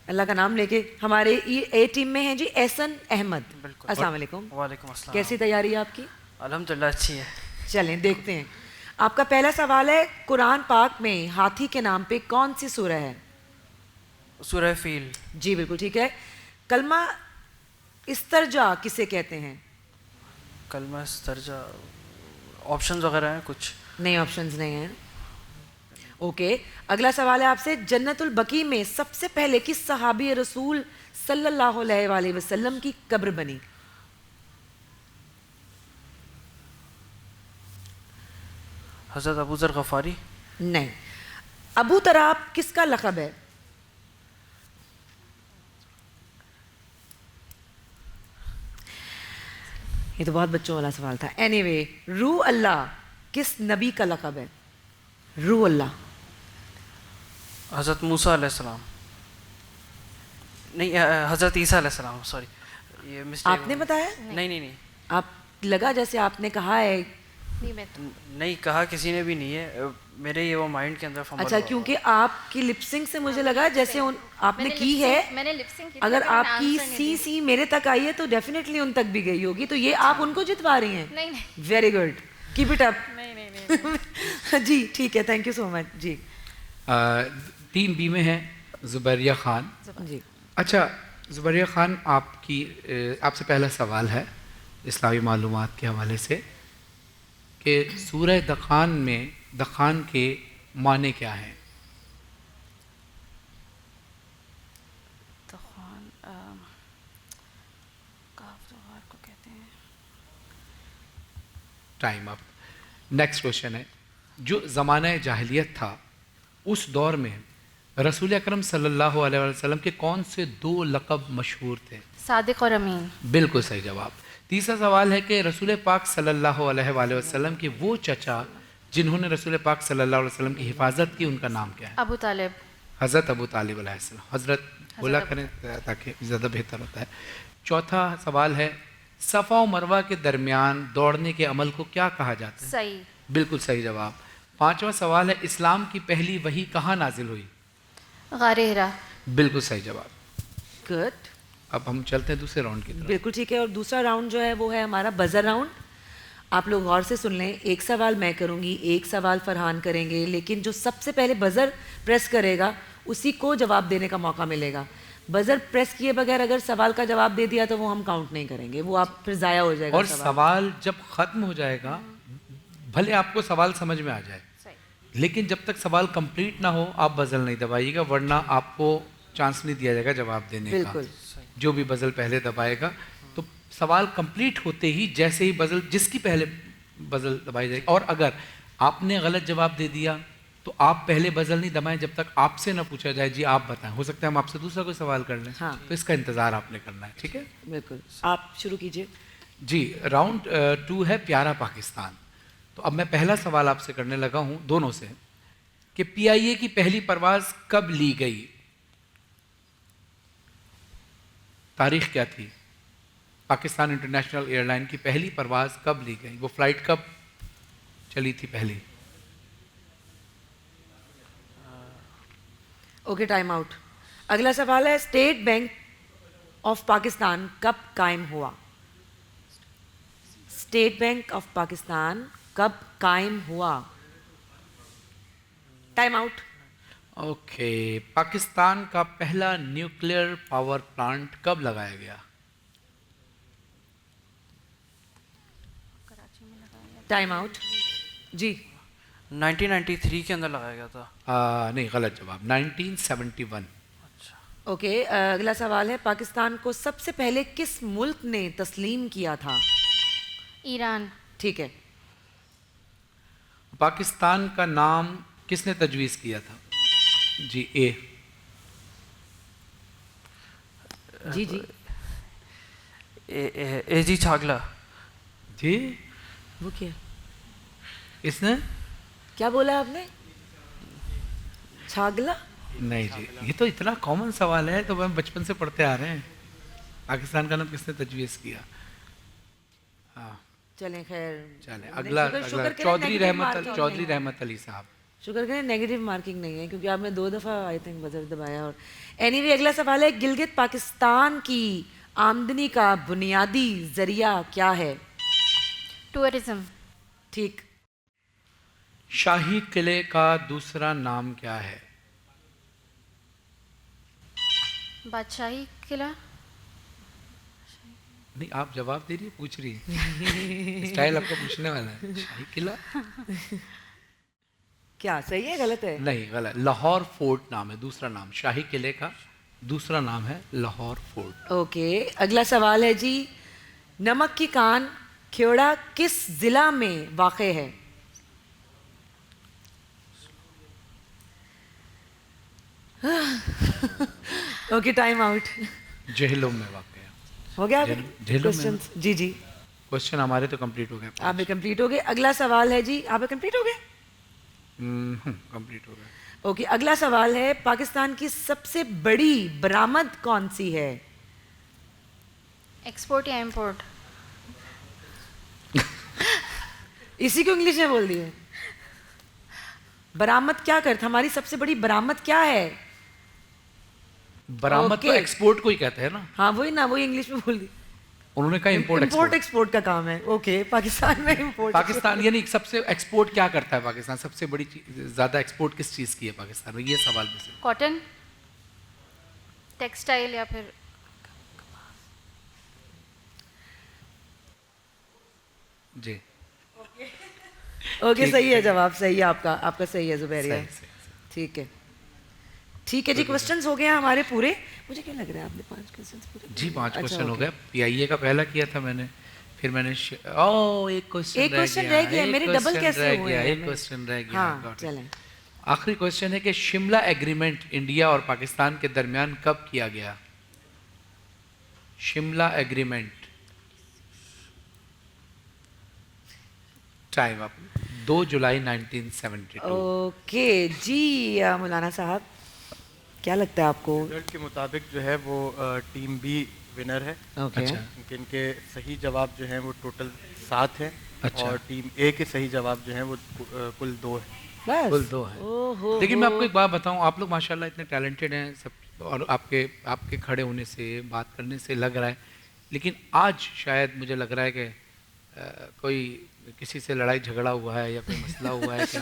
अल्लाह का नाम लेके। हमारे ए टीम में हैं जी एहसन अहमद। अस्सलाम वालेकुम। वालेकुम अस्सलाम। कैसी तैयारी है आपकी? अल्हम्दुलिल्लाह अच्छी है। चलें देखते हैं। आपका पहला सवाल है, कुरान पाक में हाथी के नाम पे कौन सी सूरह है? सूरह फील। जी बिल्कुल ठीक है। कलमा इस्तरजा किसे कहते हैं? कलमा इस्तरजा, ऑप्शंस वगैरह हैं कुछ? नहीं, ऑप्शंस नहीं हैं। ओके, अगला सवाल है आपसे, जन्नतुल बकी में सबसे पहले किस सहाबी रसूल सल्लल्लाहु अलैहि वसल्लम की कब्र बनी? हज़रत अबू ज़र गफ़ारी। नहीं। अबू तराब किसका लक़ब है? ये तो बहुत बच्चों वाला सवाल था। एनीवे, रू अल्लाह किस नबी का लक़ब है? रू अल्लाह। हज़रत मूसा अलैहिस्सलाम, नहीं हज़रत ईसा अलैहिस्सलाम, सॉरी ये मिस्टेक। आपने बताया? नहीं, आप लगा जैसे आपने कहा है। नहीं कहा किसी ने भी नहीं है, मेरे ये वो माइंड के अंदर फंबल। अच्छा, क्योंकि आपकी लिपसिंग से मुझे लगा जैसे आपने की है। मैंने लिपसिंग की, अगर आपकी सी मेरे तक आई है तो डेफिनेटली उन तक भी गई होगी, तो ये आप उनको जितवा रही हैं। नहीं, very good, keep it up. नहीं। जी ठीक है, थैंक यू सो मच जी। टीम बी में है ज़ुबैरिया ख़ान जी। अच्छा ज़ुबैरिया ख़ान, आपसे पहला सवाल है इस्लामी मालूमात के हवाले से कि सूरह दखान में दखान के माने क्या हैं? दखान, काफ टाइम अप। नेक्स्ट क्वेश्चन है, जो ज़माना जाहिलियत था उस दौर में रसूल अकरम सल्लल्लाहु अलैहि वसल्लम के कौन से 2 लक़ब मशहूर थे? सादिक और अमीन। बिल्कुल सही जवाब। तीसरा सवाल है कि रसूल पाक सल्लल्लाहु अलैहि वसल्लम के वो चचा जिन्होंने रसूल पाक सल्लल्लाहु अलैहि वसल्लम की हिफाजत की, उनका नाम क्या है? अबू तालिब। हज़रत अबू तालिब अलैहिस्सलाम। हज़रत बोला करें ताकि ज़्यादा बेहतर होता है। चौथा सवाल है, सफ़ा और मरवा के दरमियान दौड़ने के अमल को क्या कहा जाता है? सही। बिल्कुल सही जवाब। पांचवा सवाल है, इस्लाम की पहली वही कहाँ नाजिल हुई? गारे हिरा। बिल्कुल सही जवाब। गुड। अब हम चलते हैं दूसरे राउंड की तरफ। बिल्कुल ठीक है। और दूसरा राउंड जो है वो है हमारा बजर राउंड। आप लोग गौर से सुन लें, एक सवाल मैं करूंगी, एक सवाल फरहान करेंगे, लेकिन जो सबसे पहले बजर प्रेस करेगा उसी को जवाब देने का मौका मिलेगा। बजर प्रेस किए बगैर अगर सवाल का जवाब दे दिया तो वो हम काउंट नहीं करेंगे, वो आप फिर ज़ाया हो जाएगा। और सवाल जब ख़त्म हो जाएगा, भले आपको सवाल समझ में आ जाए, लेकिन जब तक सवाल कंप्लीट ना हो आप बजल नहीं दबाइएगा, वरना आपको चांस नहीं दिया जाएगा जवाब देने का। जो भी बजल पहले दबाएगा, तो सवाल कंप्लीट होते ही जैसे ही बजल जिसकी पहले बजल दबाई जाएगी, और अगर आपने गलत जवाब दे दिया तो आप पहले बजल नहीं दबाएं जब तक आपसे ना पूछा जाए जी आप बताएं। हो सकता है हम आपसे दूसरा कोई सवाल कर लें। हाँ। तो इसका इंतज़ार आपने करना है, ठीक है? बिल्कुल। आप शुरू कीजिए। जी, राउंड 2 है प्यारा पाकिस्तान। तो अब मैं पहला सवाल आपसे करने लगा हूं दोनों से कि PIA की पहली परवाज़ कब ली गई? तारीख क्या थी? पाकिस्तान इंटरनेशनल एयरलाइन की पहली परवाज़ कब ली गई? वो फ्लाइट कब चली थी पहली? Okay, time out. अगला सवाल है, स्टेट बैंक ऑफ पाकिस्तान कब कायम हुआ? स्टेट बैंक ऑफ पाकिस्तान कब कायम हुआ? Time out. ओके, पाकिस्तान का पहला न्यूक्लियर पावर प्लांट कब लगाया गया? Time out. जी, 1993 के अंदर लगाया गया था। नहीं, गलत जवाब, 1971। ओके, अगला सवाल है, पाकिस्तान को सबसे पहले किस मुल्क ने तस्लीम किया था? ईरान। ठीक है। पाकिस्तान का नाम किसने तजवीज़ किया था? जी, जी जी ए जी छागला। जी, वो क्या? इसने क्या बोला आपने? छागला? नहीं जी, ये तो इतना कॉमन सवाल है, तो हम बचपन से पढ़ते आ रहे हैं। पाकिस्तान का नाम किसने तजवीज़ किया? हाँ, चलें, खैर चलें। अगला चौधरी रहमत अली साहब। शुक्र करें नेगेटिव मार्किंग नहीं है, क्योंकि आपने 2 दफ़ा आई थिंक बजर दबाया। और एनीवे, अगला सवाल है, गिलगित पाकिस्तान की आमदनी का बुनियादी जरिया क्या है? टूरिज्म। ठीक। शाही किले का दूसरा नाम क्या है? बादशाही किला। नहीं, आप जवाब दे रही है, पूछ रही है। स्टाइल आपका पूछने वाला है। शाही किला क्या सही है गलत है? नहीं, गलत। लाहौर फोर्ट नाम है दूसरा नाम। शाही किले का दूसरा नाम है लाहौर फोर्ट। ओके, अगला सवाल है जी, नमक की कान खेड़ा किस जिला में वाक़े है? Okay, time out. जहलम में वाक़ है। हो गया क्वेश्चन? जी जी, क्वेश्चन हमारे तो कंप्लीट हो गए। आप भी कंप्लीट हो गए। अगला सवाल है जी, आप कंप्लीट हो गए? कंप्लीट हो गए। ओके, अगला सवाल है, पाकिस्तान की सबसे बड़ी बरामद कौन सी है? एक्सपोर्ट या इंपोर्ट? इसी को इंग्लिश में बोल दिए। बरामद क्या करता? हमारी सबसे बड़ी बरामद क्या है? बरामद तो एक्सपोर्ट को ही कहते हैं ना। हाँ, वही ना, वही इंग्लिश में बोल दी। उन्होंने कहा इंपोर्ट एक्सपोर्ट का काम है। ओके, पाकिस्तान में इंपोर्ट। पाकिस्तान यानी सबसे एक्सपोर्ट क्या करता है पाकिस्तान? सबसे बड़ी ज्यादा एक्सपोर्ट किस चीज की है पाकिस्तान में? ये सवाल में से। कॉटन, टेक्सटाइल या फिर जी। ओके, सही है जवाब, सही है आपका सही है जुबैरिया। ठीक है, ठीक है जी। क्वेश्चंस हो गए हैं हमारे पूरे। मुझे क्या लग रहा है आपने 5 क्वेश्चंस पूरे? जी, 5 क्वेश्चन हो गए। PIA का पहला किया था मैंने, फिर मैंने एक क्वेश्चन रह गया, मेरे डबल कैसे हुए हैं? एक क्वेश्चन रह गया। हाँ, चलें। आखिरी क्वेश्चन है कि शिमला एग्रीमेंट इंडिया और पाकिस्तान के दरमियान कब किया गया? शिमला एग्रीमेंट, टाइम अप, 2 जुलाई 1972। ओके जी मौलाना साहब, क्या लगता है आपको? रिजल्ट के मुताबिक जो है वो टीम बी विनर है। ओके। अच्छा। इनके सही जवाब जो हैं वो टोटल 7 हैं। अच्छा। और टीम ए के सही जवाब जो हैं वो कुल 2 है। बस कुल 2 है। लेकिन मैं आपको एक बात बताऊं, आप लोग माशाल्लाह इतने टैलेंटेड हैं सब, और आपके खड़े होने से, बात करने से लग रहा है, लेकिन आज शायद मुझे लग रहा है कि कोई किसी से लड़ाई झगड़ा हुआ है या कोई मसला हुआ है कि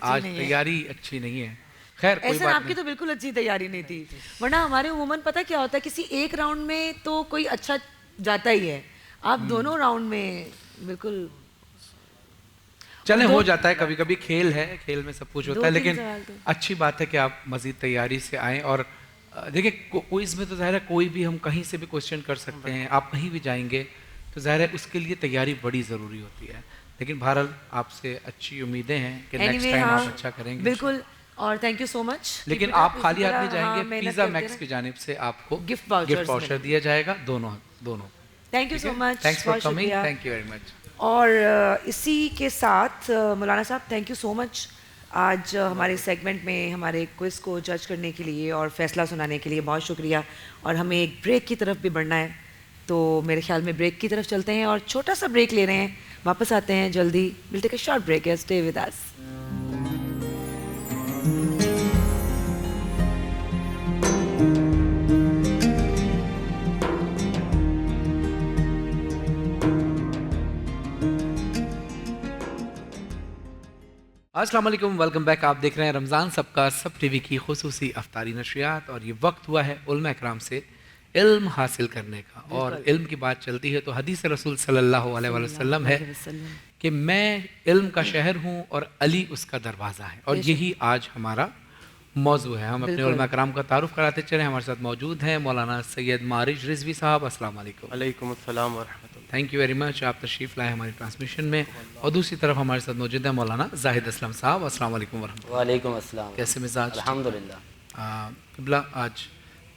आज तैयारी अच्छी नहीं है। खैर कोई ऐसा बात आपकी तो बिल्कुल अच्छी तैयारी नहीं थी, वरना हमारे उमूमन पता क्या होता है, किसी एक राउंड में तो कोई अच्छा जाता ही है, आप दोनों राउंड में बिल्कुल चले हो जाता है, कभी कभी खेल है, खेल में सब कुछ होता है, लेकिन अच्छी बात है कि आप मजीद तैयारी से आएँ। और देखिए क्विज में तो ज़ाहिर है कोई भी हम कहीं से भी क्वेश्चन कर सकते हैं, आप कहीं भी जाएंगे तो ज़ाहिर है उसके लिए तैयारी बड़ी ज़रूरी होती है, लेकिन बहरहाल आपसे अच्छी उम्मीदें हैं कि नेक्स्ट टाइम आप अच्छा करेंगे बिल्कुल। और थैंक यू सो मच। लेकिन आप खाली हाथ नहीं जाएंगे, पिज़्ज़ा मैक्स की जानिब से आपको गिफ्ट वाउचर दिया जाएगा, दोनों। Thank you so much, thanks for coming, thank you very much. और इसी के साथ मौलाना साहब थैंक यू सो मच, आज हमारे सेगमेंट में हमारे क्विज को जज करने के लिए और फैसला सुनाने के लिए बहुत शुक्रिया। और हमें एक ब्रेक की तरफ भी बढ़ना है, तो मेरे ख्याल में ब्रेक की तरफ चलते हैं और छोटा सा ब्रेक ले रहे हैं, वापस आते हैं जल्दी। Will take a short break, stay with us. अस्सलाम वालेकुम, वेलकम बैक। आप देख रहे हैं रमज़ान सबका सब टीवी की खुसूसी अफ्तारी नशरियात, और ये वक्त हुआ है उलमा इकराम से इल्म हासिल करने का। और इल्म की बात चलती है तो हदीस रसूल सल्लल्लाहु अलैहि वसल्लम है कि मैं इल्म का शहर हूँ और अली उसका दरवाज़ा है, और यही आज हमारा मौजू है। हम अपने उलमा इकराम का तारुफ कराते चले। हमारे साथ मौजूद हैं मौलाना सैयद मारिज रिजवी साहब। अस्सलाम वालेकुम। वालेकुम अस्सलाम व रहमतुल्लाह। थैंक यू वेरी मच, आप तशरीफ़ लाए हमारी ट्रांसमिशन में। और दूसरी तरफ हमारे साथ मौजूद है मौलाना जाहिद असलम साहब। अस्सलाम वालेकुम वरहमतुल्लाह। वालेकुम अस्सलाम। कैसे मिजाज? अल्हम्दुलिल्लाह। किबला, आज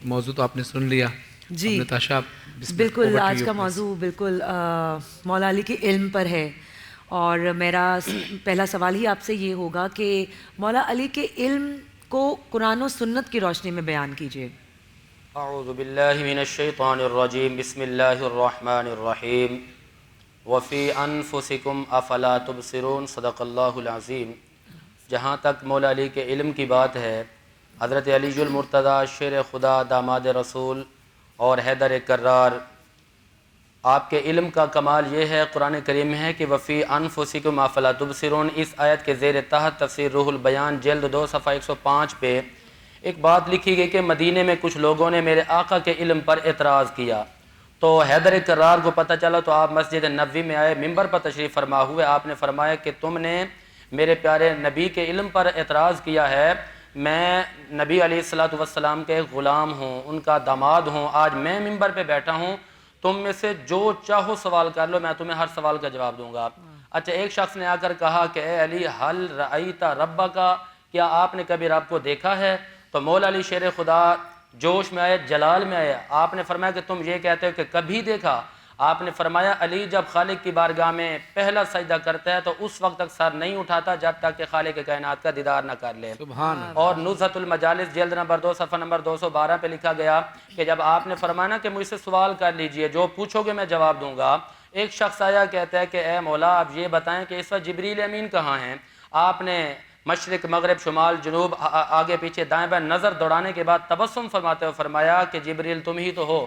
मौजू तो आपने सुन लिया जी। ताशा, बिल्कुल आज का मौजू बिल्कुल मौला अली के इल्म पर है, और मेरा पहला सवाल ही आपसे ये होगा कि मौला अली के इल्म को कुरान और सुन्नत की रोशनी में बयान कीजिए। अऊज़ु बिल्लाहि मिनश्शैतानिर रजीम, बिस्मिल्लाहिर रहमानिर रहीम, वफ़ी अनफुसिकुम अफला तुबसिरून, सदक़ल्लाहुल अज़ीम। जहाँ तक मौला अली के इल्म की बात है, हज़रत अलीजुल मुर्तज़ा शेर खुदा दामाद रसूल और हैदर कर्रार, आपके इल्म का कमाल ये है, कुरान करीम है कि वफ़ी अनफुसिकुम अफला तुबसिरून। इस आयत के ज़ेर तहत तफ़सीर रूहुल बयान जिल्द 2 सफ़ा 105 पे एक बात लिखी गई कि मदीने में कुछ लोगों ने मेरे आका के इल्म पर एतराज़ किया, तो हैदर कर्रार को पता चला तो आप मस्जिद नबवी में आए, मिंबर पर तशरीफ़ फरमा हुए। आपने फरमाया कि तुमने मेरे प्यारे नबी के इल्म पर एतराज़ किया है, मैं नबी अलैहिस्सलातु वस्सलाम के ग़ुलाम हूँ, उनका दामाद हूँ, आज मैं मिंबर पे बैठा हूँ, तुम में से जो चाहो सवाल कर लो, मैं तुम्हें हर सवाल का जवाब दूंगा। अच्छा, एक शख्स ने आकर कहा कि ए अली, हल रअयता रब्बा का, क्या आपने कभी रब को देखा है? तो मौला अली शेर खुदा जोश में आए, जलाल में आए। आपने फरमाया कि तुम ये कहते हो कि कभी देखा? आपने फरमाया अली जब खालिक की बारगाह में पहला सजदा करता है तो उस वक्त तक सर नहीं उठाता जब तक कि खालिक कायनात का दीदार न कर ले। और नुज़हतुल मजालिस जिल्द नंबर 2 सफ़ा नंबर 212 पे लिखा गया कि जब आपने फरमाया कि मुझसे सवाल कर लीजिए, जो पूछोगे मैं जवाब दूंगा। एक शख्स आया, कहता है कि ए मौला आप ये बताएं कि इस वक्त जिब्रील अमीन कहाँ हैं? आपने मशरिक मगरब शुमाल जनूब आगे पीछे दाएं बाएं नज़र दौड़ाने के बाद तबस्सुम फरमाते हुए फरमाया कि जिब्रील तुम ही तो हो।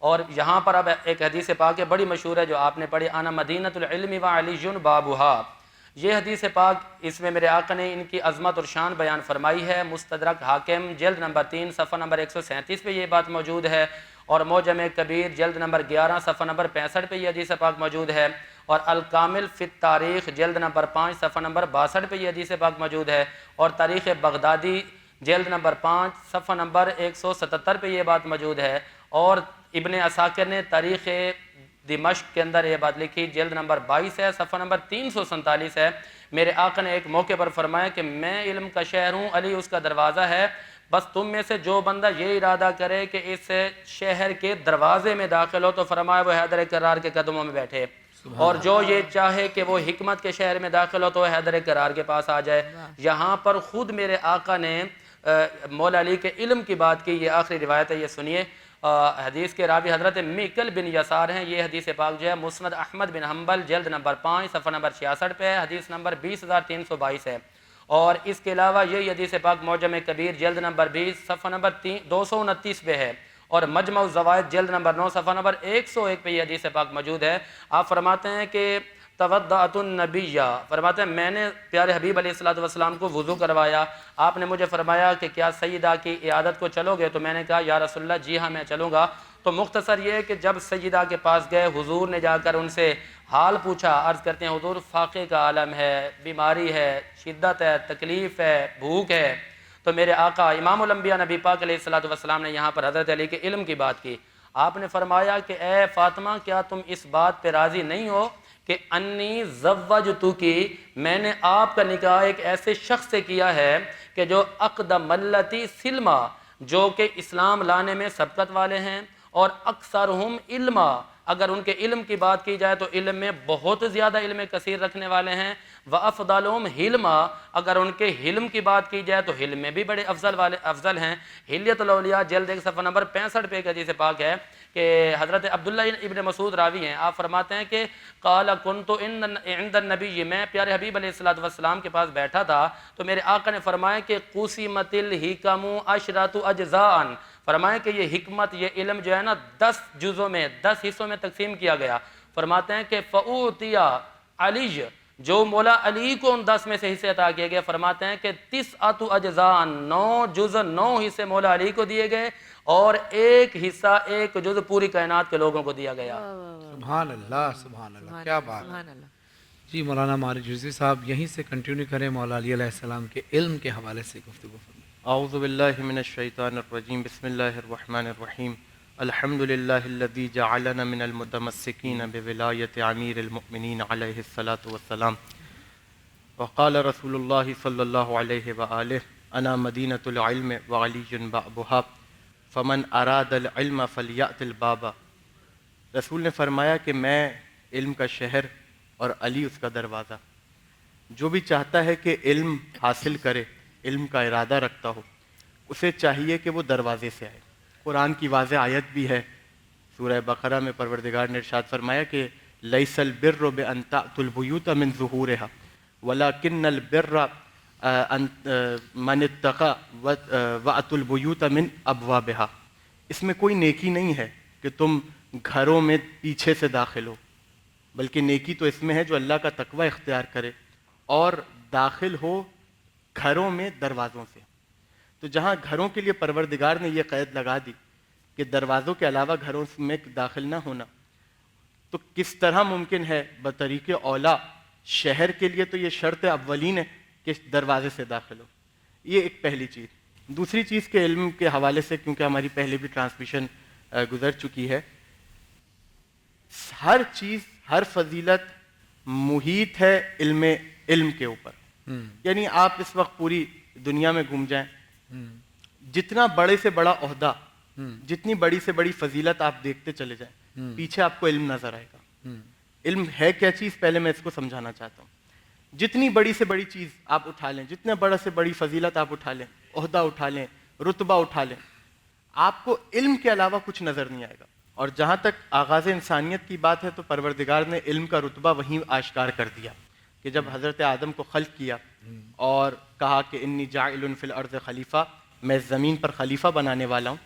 और यहाँ पर अब एक हदीस पाक है बड़ी मशहूर है जो आपने पढ़ी, आना मदीनतुल इल्मी व अलीयुन बाबुहा। ये हदीस पाक, इसमें मेरे आका ने इनकी अज़मत और शान बयान फरमाई है। मुस्तदरक हाकिम जल्द नंबर 3 सफ़ा नंबर 137 पे ये बात मौजूद है, और मौजम कबीर जल्द नंबर 11 सफ़ा नंबर 65 पे ये हदीस पाक मौजूद है, और अल कामिल फ़ित तारीख़ जल्द नंबर 5 सफ़ा नंबर 62 पे ये हदीस पाक मौजूद है, और तारीख़ बगदादी जल्द नंबर 5 सफ़ा नंबर 177 पे ये बात मौजूद है, और इब्ने असाकिर ने तारीख़ दिमश्क के अंदर ये बात लिखी, जल्द नंबर 22 है, सफ़ा नंबर 347 है। मेरे आका ने एक मौके पर फरमाया कि मैं इल्म का शहर हूँ, अली उसका दरवाज़ा है, बस तुम में से जो बंदा ये इरादा करे कि इस शहर के दरवाजे में दाखिल हो तो फरमाया वो हैदर करार के कदमों में बैठे, और जो ये चाहे कि वो हिकमत के शहर में दाखिल हो तो हैदर करार के पास आ जाए। यहाँ पर ख़ुद मेरे आका ने मौला अली के इल्म की बात की। ये आखिरी रिवायत है, ये सुनिए। हदीस के रावी हज़रत मिकल बिन यसार हैं। ये हदीस पाक जो है मुस्नद अहमद बिन हम्बल जल्द नंबर 5 सफ़ा नंबर 66 पे है, हदीस नंबर 20,322 है। और इसके अलावा ये हदीस पाक मौजम कबीर जल्द नंबर 20 सफ़ा नंबर 229 पे है, और मजमउ ज़वाइद जल्द नंबर 9 सफ़ा नंबर 101 पे ये हदीस पाक मौजूद है। आप फरमाते हैं कि तवद्दअतुन नबिय्या, फरमाते हैं मैंने प्यारे हबीब अलैहिस्सलाम को वुज़ू करवाया। आपने मुझे फरमाया कि क्या सैयदा की इयादत को चलोगे? तो मैंने कहा या रसूलल्लाह जी हाँ मैं चलूँगा। तो मुख्तसर ये है कि जब सैयदा के पास गए, हुजूर ने जाकर उनसे हाल पूछा। अर्ज़ करते हैं हुजूर फ़ाक़े का आलम है, बीमारी है, शिद्दत है, तकलीफ़ है, भूख है। तो मेरे आका इमामुल अंबिया नबी पाक अलैहिस्सलाम ने यहाँ पर हज़रत अली के इल्म की बात की। आपने फरमाया कि ए फ़ातिमा, क्या तुम इस बात पर राज़ी नहीं हो कि अन्नी ज़व्वजतु की, मैंने आपका निकाह एक ऐसे शख्स से किया है कि जो अक़दमल्लती सिल्मा, जो कि इस्लाम लाने में सबकत वाले हैं, और अक्सरहुम इल्मा, अगर उनके इल्म की बात की जाए तो इल्म में बहुत ज़्यादा इल्म कसीर रखने वाले हैं। व अफ़दलुहुम हिल्मा, अगर उनके हिल्म की बात की जाए तो हिल्म में भी बड़े अफजल हैं। हिल्यतुल औलिया जल्द 1 सफ़ा नंबर 65 पे एक हदीस पाक है कि हज़रत अब्दुल्ला इब्न मसूद रावी हैं। आप फरमाते हैं कि क़ाल कुन्तु इंद नबी, मैं प्यारे हबीब अलैहिस्सलाम के पास बैठा था तो मेरे आका ने फरमाया कि क़ुसिमतिल हिकमु अशरतु अज्ज़ाअन, फरमाया कि ये हिकमत, ये इल्म जो है ना 10 जुज़ों में, 10 हिस्सों में तकसीम किया गया। फरमाते हैं कि फ़ऊतिया अली, जो मौला अली को उन 10 में से हिस्से अता किए गए। फरमाते हैं कि 90 अज्ज़ाअन, 9 जुज़, 9 हिस्से मौला अली को दिए गए, और 1 हिस्सा, 1 जुज़ पूरी कायनात के लोगों को दिया गया। सुभान अल्लाह, सुभान अल्लाह, क्या बात है जी। मौलाना मारिद जुज़ी साहब यहीं से कंटिन्यू करें मौला अली अलैहिस्सलाम के इल्म के हवाले से गुफ्तगू फरमाएं। औज़ु बिल्लाहि मिनश शैतानिर रजीम, बिस्मिल्लाहिर रहमानिर रहीम, अल्हम्दुलिल्लाहिल्लज़ी जअलना मिनल मुतमस्सिकीन बिविलायति अमीरिल मुमिनीन अलैहिस्सलातु वस्सलाम, व क़ाल रसूलुल्लाहि सल्लल्लाहु अलैहि व आलिहि अना मदीनतुल इल्म व अलीयुन बाबुहा फ़मन अरादल इल्म फ़लियअतिल बाबा। रसूल ने फरमाया कि मैं इल्म का शहर और अली उसका दरवाज़ा। जो भी चाहता है कि इल्म हासिल करे, इल्म का इरादा रखता हो, उसे चाहिए कि वो दरवाज़े से आए। कुरान की वाज़ेह आयत भी है, सूरह बकरा में परवरदिगार ने इरशाद फरमाया कि लैसल बिर्रु बिअन ताअतुल बुयूत मिन ज़ुहूरिहा वलाकिन्नल बिर्र मन इत्तक़ा वअतुल बुयूत मिन अबवाबिहा। इसमें कोई नेकी नहीं है कि तुम घरों में पीछे से दाखिल हो, बल्कि नेकी तो इसमें है जो अल्लाह का तकवा इख्तियार करे और दाखिल हो घरों में दरवाज़ों से। तो जहाँ घरों के लिए परवरदिगार ने यह क़ैद लगा दी कि दरवाज़ों के अलावा घरों में दाखिल ना होना, तो किस तरह मुमकिन है बतरीक़े औला शहर के लिए तो ये शर्त अव्वलीन है कि दरवाज़े से दाखिल हो। ये एक पहली चीज़। दूसरी चीज़ के इल्म के हवाले से, क्योंकि हमारी पहले भी ट्रांसमिशन गुज़र चुकी है, हर चीज़, हर फजीलत मुहीत है इल्म के ऊपर। यानी आप इस वक्त पूरी दुनिया में घूम जाएं, जितना बड़े से बड़ा ओहदा, जितनी बड़ी से बड़ी फजीलत आप देखते चले जाएं, पीछे आपको इल्म नजर आएगा। इल्म है क्या चीज़, पहले मैं इसको समझाना चाहता हूँ। जितनी बड़ी से बड़ी चीज़ आप उठा लें, जितने बड़ा से बड़ी फजीलत आप उठा लें, ओहदा उठा लें, रुतबा उठा लें, आपको इल्म के अलावा कुछ नज़र नहीं आएगा। और जहाँ तक आगाज़ इंसानियत की बात है तो परवरदिगार ने इल्म का रुतबा वहीं आश्कार कर दिया कि जब हज़रत आदम को खल्क़ किया और कहा कि इन्नी जाइलुन फिल अर्ज़ खलीफ़ा, मैं ज़मीन पर खलीफा बनाने वाला हूँ,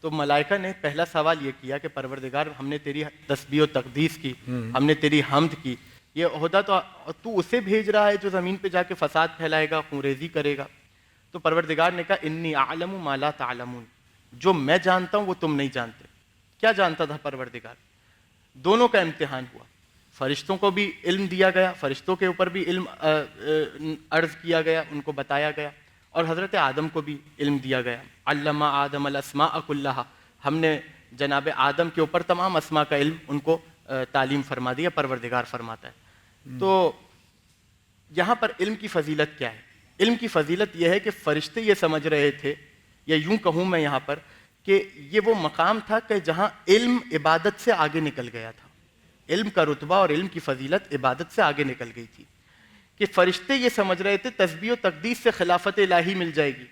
तो मलाइका ने पहला सवाल ये किया कि परवरदिगार हमने तेरी तस्बीह और तक़दीस की, हमने तेरी हम्द की, ये ओहदा तो तू उसे भेज रहा है जो ज़मीन पे जाके फसाद फैलाएगा, खूंरेज़ी करेगा। तो परवरदिगार ने कहा इन्नी आलमु मा ला तालमून, जो मैं जानता हूँ वो तुम नहीं जानते। क्या जानता था परवरदिगार? दोनों का इम्तिहान हुआ। फरिश्तों को भी इल्म दिया गया, फरिश्तों के ऊपर भी इल्म अर्ज़ किया गया, उनको बताया गया, और हज़रत आदम को भी इल्म दिया गया। अल्लमा आदम अल अस्मा कुल्लहा, हमने जनाब आदम के ऊपर तमाम अस्मा का इल्म उनको तालीम फरमा दी या परवरदिगार फरमाता है। तो यहाँ पर इल्म की फजीलत क्या है? इल्म की फजीलत यह है कि फ़रिश्ते ये समझ रहे थे, या यूं कहूँ मैं यहाँ पर कि ये वो मकाम था कि जहाँ इल्म इबादत से आगे निकल गया था। इल्म का रुतबा और इल्म की फजीलत इबादत से आगे निकल गई थी कि फ़रिश्ते ये समझ रहे थे तस्बीह और तकदीस से खिलाफत इलाही मिल जाएगी।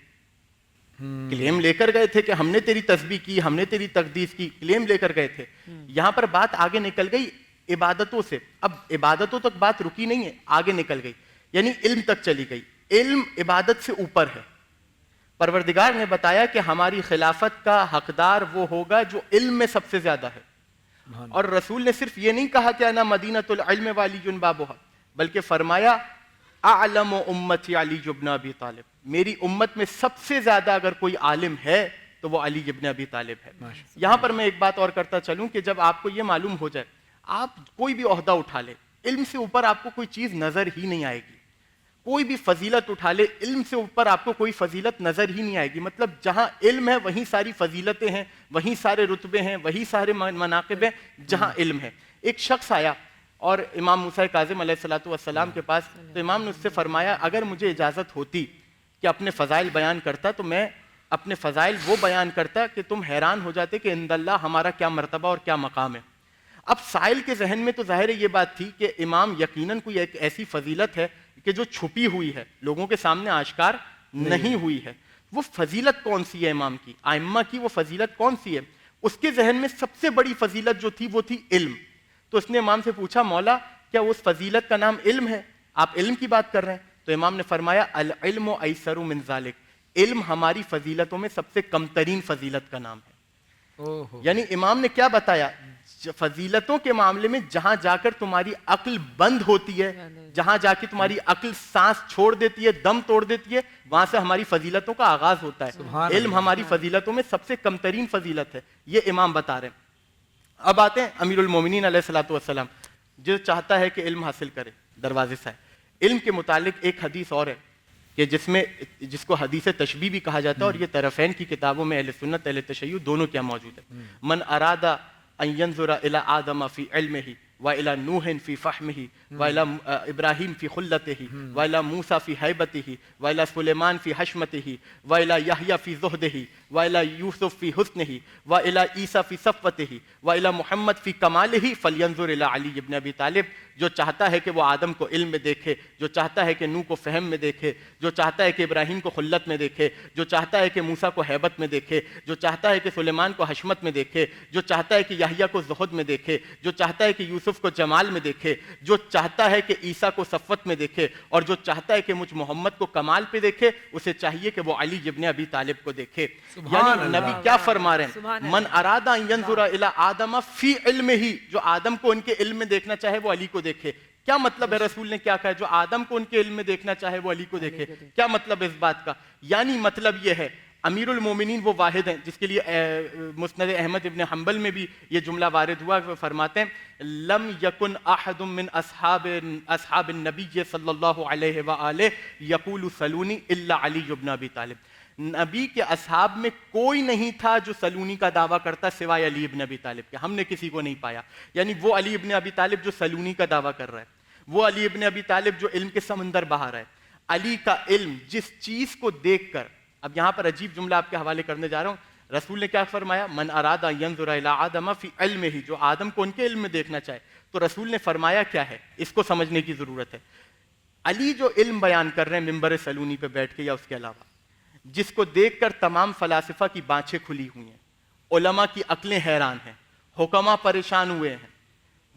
क्लेम लेकर गए थे कि हमने तेरी तस्बीह की, हमने तेरी तकदीस की, क्लेम लेकर गए थे। यहाँ पर बात आगे निकल गई इबादतों से। अब इबादतों तक बात रुकी नहीं है, आगे निकल गई, यानी इल्म तक चली गई। इल्म इबादत से ऊपर है। परवरदिगार ने बताया कि हमारी खिलाफत का हकदार वो होगा जो इल्म में सबसे ज्यादा है। और रसूल ने सिर्फ ये नहीं कहा कि अना मदीनतुल इल्म वाली जुन बाबुहा, बल्कि फरमाया अअलम उम्मती अली इब्न अबी तालिब, मेरी उम्मत में सबसे ज्यादा अगर कोई आलिम है तो वो अली इब्न अबी तालिब है। यहाँ पर मैं एक बात और करता चलूं कि जब आपको ये मालूम हो जाए, आप कोई भी ओहदा उठा ले, इल्म से ऊपर आपको कोई चीज नजर ही नहीं आएगी। कोई भी फजीलत उठा ले, इल्म से ऊपर आपको कोई फजीलत नजर ही नहीं आएगी। मतलब जहां इल्म है वहीं सारी फजीलतें हैं, वहीं सारे रुतबे हैं, वहीं सारे मनाकिब हैं जहां इल्म है। एक शख्स आया और इमाम मूसा काज़िम अलैहिस्सलातु वस्सलाम के पास, तो इमाम ने उससे फरमाया अगर मुझे इजाज़त होती कि अपने फ़ज़ाइल बयान करता तो मैं अपने फ़ज़ाइल वो बयान करता कि तुम हैरान हो जाते कि इंदल्लाह हमारा क्या मर्तबा और क्या मकाम है। अब साइल के जहन में तो ज़ाहिर ये बात थी कि इमाम यकीनन कोई एक ऐसी फजीलत है कि जो छुपी हुई है, लोगों के सामने आश्कार नहीं हुई है। वो फजीलत कौन सी है इमाम की, आइम्मा की, वो फजीलत कौन सी है? उसके जहन में सबसे बड़ी फजीलत जो थी वो थी इल्म। तो उसने इमाम से पूछा, मौला क्या उस फजीलत का नाम इल्म है? आप इल्म की बात कर रहे हैं? तो इमाम ने फरमाया अल इल्मु ऐसरु मिन ज़ालिक, इल्म हमारी फजीलतों में सबसे कमतरीन फजीलत का नाम है। यानी इमाम ने क्या बताया, फजीलतों के मामले में जहां जाकर तुम्हारी अक्ल बंद होती है, जहां जाके तुम्हारी अक्ल सांस छोड़ देती है, दम तोड़ देती है, वहां से हमारी फजीलतों का आगाज होता है। इल्म हमारी फजीलतों में सबसे कमतरीन फजीलत है, ये इमाम बता रहे हैं। अब आते हैं अमीरुल मोमिनीन अलैहिस्सलातु वस्सलाम, जो चाहता है कि इल्म हासिल करे, दरवाजे से है। इल्म के मुतालिक एक हदीस और है कि जिसको हदीस तशबीह भी कहा जाता है, और ये तरफ़ैन की किताबों में अहले सुन्नत अहले तशय्युअ दोनों क्या मौजूद है। मन अरादा अन यंजुरा इला आदम फी इल्मिही व इला नूहन फी फहमिही व इला इब्राहीम फी खुल्लतिही व इला मूसा फी हैबतिही व इला सुलेमान फी हशमतिही व इला यहया फी ज़ुहदिही व इला यूसुफ फी हुस्निही व इला ईसा फी सफ़वतिही व इला मुहम्मद फी कमालिही फलयंजुर इला अली इब्न अबी तालिब। जो चाहता है कि वो आदम को इल्म में देखे, जो चाहता है कि नूह को फ़हम में देखे, जो चाहता है कि इब्राहीम को खुल्लत में देखे, जो चाहता है कि मूसा को हैबत में देखे, जो चाहता है कि सुलेमान को हशमत में देखे, जो चाहता है कि यहया को ज़ुहद में देखे, जो चाहता है कि यूसुफ को जमाल में देखे, जो चाहता है कि ईसा को सफ़वत में देखे, और जो चाहता है कि मुझ मोहम्मद को कमाल पे देखे, उसे चाहिए कि वो अली इब्न अबी तालिब को देखे। यानी नबी क्या फरमा रहे हैं, मन अरादा यंजुरा इला आदम फी इल्मिही, जो आदम को उनके इल्म में देखना चाहे वो अली को देखे। क्या मतलब है? रसूल ने क्या कहा, जो आदम को उनके इल्म में देखना चाहे वो अली को देखे। क्या मतलब इस बात का? यानी मतलब ये है, अमीरुल मोमिनीन वो वाहिद हैं जिसके लिए मुस्नद अहमद इब्न हम्बल में भी ये जुमला वारिद हुआ। वो फरमाते हैं, लम यकुन अहदुम मिन अस्हाब नबी सल्लल्लाहु अलैहि व आलिहि यक़ूलु सलूनी इल्ला अली इब्न अबी तालिब। नबी के असहाब में कोई नहीं था जो सलूनी का दावा करता सिवाय अली इब्न अबी तालिब के। हमने किसी को नहीं पाया। यानी वो अली इब्न अबी तालिब जो सलूनी का दावा कर रहा है, वो अली इब्न अबी तालिब जो इल्म के समंदर बहा रहा है। अली का इल्म जिस चीज को देखकर, अब यहाँ पर अजीब जुमला आपके हवाले करने जा रहा हूँ, रसूल ने क्या फरमाया, मन अरादा यंजुरा इला आदम फी इल्मिही, जो आदम को उनके इल्म में देखना चाहे। तो रसूल ने फरमाया क्या है, इसको समझने की जरूरत है। अली जो इल्म बयान कर रहे हैं मिंबर सलूनी पे बैठ के या उसके अलावा, जिसको देखकर तमाम फलासिफा की बाँछें खुली हुई हैं, उलमा की अक्लें हैरान हैं, हुक्मा परेशान हुए हैं,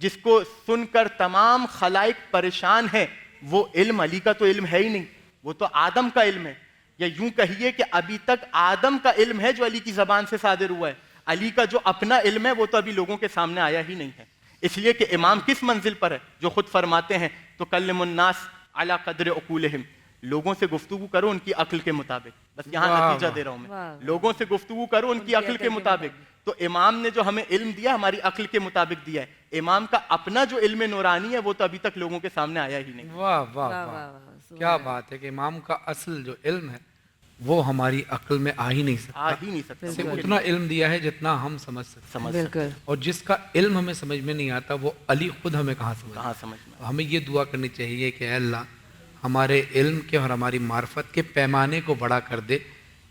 जिसको सुनकर तमाम खलाइक परेशान हैं, वो इल्म अली का तो इल्म है ही नहीं, वो तो आदम का इल्म है। या यूं कहिए कि अभी तक आदम का इल्म है जो अली की जबान से सादिर हुआ है। अली का जो अपना इल्म है वो तो अभी लोगों के सामने आया ही नहीं है। इसलिए कि इमाम किस मंजिल पर है, जो खुद फरमाते हैं तो कल्लिमुन्नास अला कद्र उकूलिहिम, लोगों से गुफ्तगू करो उनकी अक्ल के मुताबिक। बस यहाँ नतीजा दे रहा हूं मैं, लोगों से गुफ्तगू करो उनकी अक्ल के मुताबिक। तो इमाम ने जो हमें इल्म दिया हमारी अक्ल के मुताबिक दिया है। इमाम का अपना जो इल्म नूरानी है वो तो अभी तक लोगों के सामने आया ही नहीं। वाह वाह वाह, क्या बात है कि इमाम का असल जो इल्म है वो हमारी अक्ल में आ ही नहीं सकता। आ ही नहीं सकता। सिर्फ उतना इल्म दिया है जितना हम समझ सकते। और जिसका इल्म हमें समझ में नहीं आता वो अली खुद हमें कहाँ समझ में। हमें ये दुआ करनी चाहिए कि अल्लाह हमारे इल्म के और हमारी मार्फत के पैमाने को बड़ा कर दे,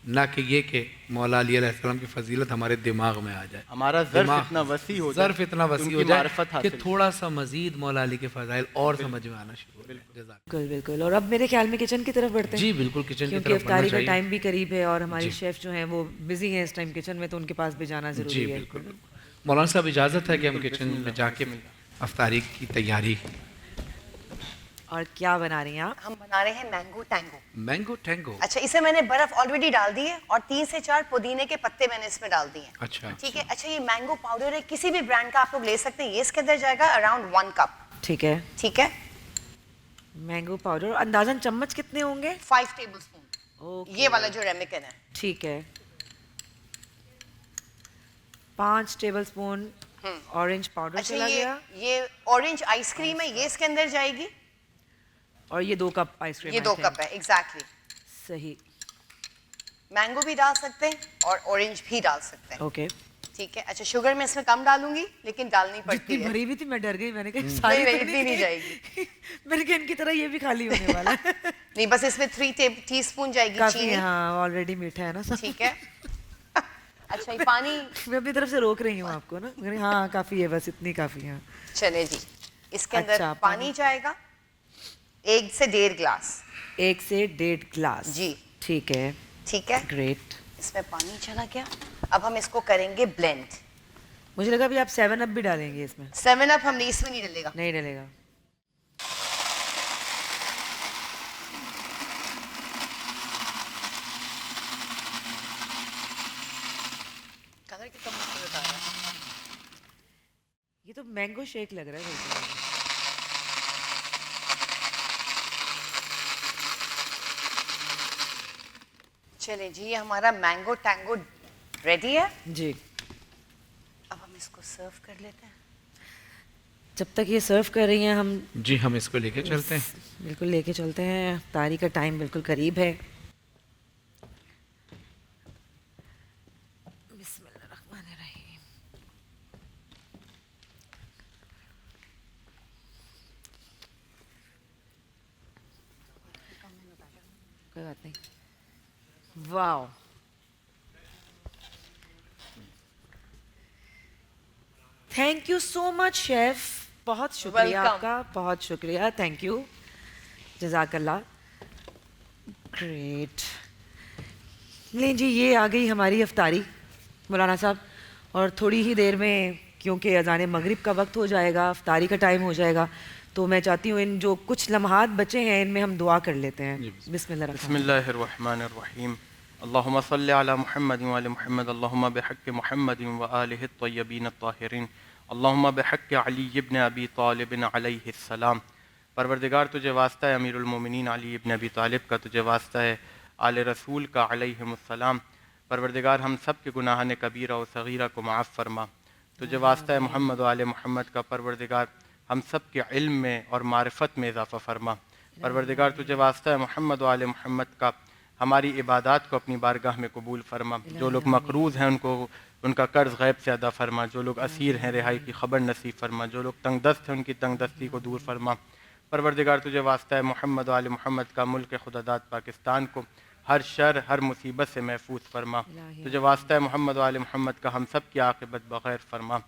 ना कि ये कि मौला अली अलैहिस्सलाम की फजीलत हमारे दिमाग में आ जाए, हमारा ज़र्फ़ इतना वसी हो जाए, ज़र्फ़ इतना वसी हो जाए कि थोड़ा सा मजीद मौला अली के फजाइल और समझ में आना शुरू हो जाए। बिल्कुल बिल्कुल। और अब मेरे ख्याल में किचन की तरफ बढ़ते हैं। जी बिल्कुल, किचन की तरफ क्योंकि इफ्तारी का बढ़ना टाइम भी करीब है और हमारे शेफ जो हैं वो बिजी हैं इस टाइम किचन में, तो उनके पास भी जाना जरूरी है। जी बिल्कुल। मौलाना साहब इजाज़त है कि हम किचन में जाके अफ्तारी की तैयारी। और क्या बना रही हैं आप? हम बना रहे हैं मैंगो टैंगो। Mango tango. अच्छा, इसे मैंने बर्फ ऑलरेडी डाल दी है और 3 से 4 पुदीने के पत्ते मैंने इसमें डाल दिए हैं। अच्छा ठीक है। अच्छा, ये मैंगो पाउडर है, किसी भी ब्रांड का आप लोग ले सकते हैं। ये इसके अंदर जाएगा अराउंड 1 कप। ठीक है ठीक है। मैंगो पाउडर अंदाजन चम्मच कितने होंगे? 5 टेबलस्पून। ये वाला जो रेमिकन है। ठीक है। 5 टेबलस्पून ऑरेंज पाउडर। अच्छा, चला गया। ये ऑरेंज आइसक्रीम है, ये इसके अंदर जाएगी। और ये 2 कप आइसक्रीम। ये 2 कप है, एग्जैक्टली। सही। मैंगो भी डाल सकते हैं और ऑरेंज भी डाल सकते हैं। ओके ठीक है। अच्छा, शुगर मैं इसमें कम डालूंगी लेकिन डालनी पड़ती जितनी है। भरी हुई थी मैं डर गई, मैंने कहा सारी नहीं, इतनी नहीं जाएगी। मैंने कहा इनकी तरह ये भी खाली होने वाला है। नहीं, बस इसमें 3 टीस्पून जाएगी चीनी। हाँ, ऑलरेडी मीठा है ना सब। ठीक है। अच्छा, ये पानी मैं अपनी तरफ से रोक रही हूँ आपको ना। हाँ काफी है, बस इतनी काफी है। चले जी, इसके अंदर अच्छा, पानी जाएगा 1 से 1.5 गिलास। 1 से 1.5 गिलास। जी ठीक है। ठीक है, ग्रेट। इसमें पानी चला गया। अब हम इसको करेंगे ब्लेंड। मुझे लगा भी आप 7 अप भी डालेंगे इसमें। 7 अप हम इसमें नहीं डलेगा। नहीं डलेगा। कलर कितना खूबसूरत आ रहा है। ये तो मैंगो शेक लग रहा है। चले जी, ये हमारा मैंगो टैंगो रेडी है जी। अब हम इसको सर्व कर लेते हैं। जब तक ये सर्व कर रही हैं हम जी हम इसको लेके चलते हैं। बिल्कुल लेके चलते हैं। इफ्तारी का टाइम बिल्कुल करीब है। बिस्मिल्लाहिर्रहमानिर्रहीम। कोई बात नहीं। Wow, thank you so much chef, बहुत शुक्रिया आपका, बहुत शुक्रिया, थैंक यू, जज़ाकल्लाह। ग्रेट। लें जी, ये आ गई हमारी अफ्तारी मौलाना साहब, और थोड़ी ही देर में क्योंकि अज़ान मगरिब का वक्त हो जाएगा, अफ्तारी का टाइम हो जाएगा, तो मैं चाहती हूँ इन जो कुछ लम्हात बचे हैं इनमें हम दुआ कर लेते हैं। बिस्मिल्लाहिर्रहमानिर्रहीम। अल्लाहुम्मा सल्लि अला मुहम्मद व आलि मुहम्मद। अल्लाहुम्मा बिहक़्क़ि मुहम्मद व आलिहि त्वय्यबीन त्ताहिरीन। अल्लाहुम्मा बिहक़्क़ि अली इब्न अबी तालिब अलैहिस्सलाम। परवरदिगार तुझे वास्ता है अमीरुल मोमिनीन अली इब्न अबी तालिब का, तुझे वास्ता है आले रसूल का अलैहिमुस्सलाम। परवरदिगार हम सब के गुनाहान कबीरा और सगीरा को माफ़ फरमा। तुझे वास्ता है मोहम्मद व आले मोहम्मद का, परवरदिगार हम सब के इल्म में और मारिफत में इजाफ़ा फरमा। परवरदिगार तुझे वास्ता है मोहम्मद व आले मोहम्मद का, हमारी इबादत को अपनी बारगाह में कबूल फरमा। जो लोग मकरूज़ हैं उनको उनका कर्ज़ गैब से अदा फरमा। जो लोग असीर हैं रिहाई की खबर नसीब फरमा। जो लोग तंगदस्त हैं उनकी तंगदस्ती को दूर फरमा। परवरदिगार तुझे वास्ता है मोहम्मद व आले मोहम्मद का, मुल्क खुदादाद पाकिस्तान को हर शर हर मुसीबत से महफूज फरमा। तुझे वास्ता है मोहम्मद व आले मोहम्मद का, हम सब की आक़िबत बग़ैर फरमा।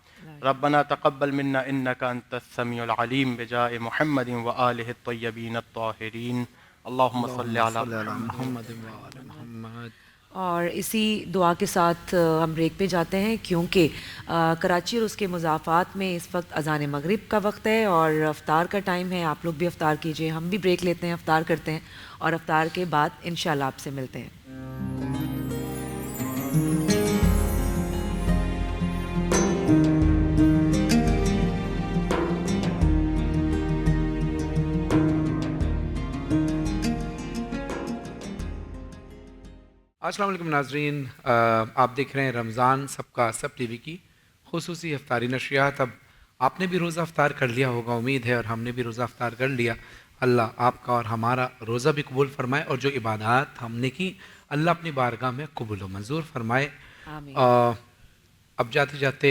रब्बना तक़ब्बल मिन्ना इन्नका अंतस समीउल अलीम बिजाए मोहम्मद व आलिहि त्वय्यबीन त्ताहिरीन। अल्लाहुम्मा सल्लि अला मुहम्मद व आले मुहम्मद। और इसी दुआ के साथ हम ब्रेक पे जाते हैं, क्योंकि कराची और उसके मुज़ाफ़ात में इस वक्त अज़ान मगरिब का वक्त है और अफ्तार का टाइम है। आप लोग भी अफ्तार कीजिए, हम भी ब्रेक लेते हैं, अफ्तार करते हैं और अफ्तार के बाद इंशाल्लाह आपसे मिलते हैं। अस्सलाम वालेकुम नाज़रीन, आप देख रहे हैं रमज़ान सबका सब टीवी की खुसूसी अफ्तारी नशरियात। अब आपने भी रोज़ा अफ्तार कर लिया होगा, उम्मीद है, और हमने भी रोज़ा अफ्तार कर लिया। अल्लाह आपका और हमारा रोज़ा भी कबूल फरमाए और जो इबादत हमने की अल्लाह अपनी बारगाह में कबूल व मंजूर फरमाए। आमीन। अब जाते जाते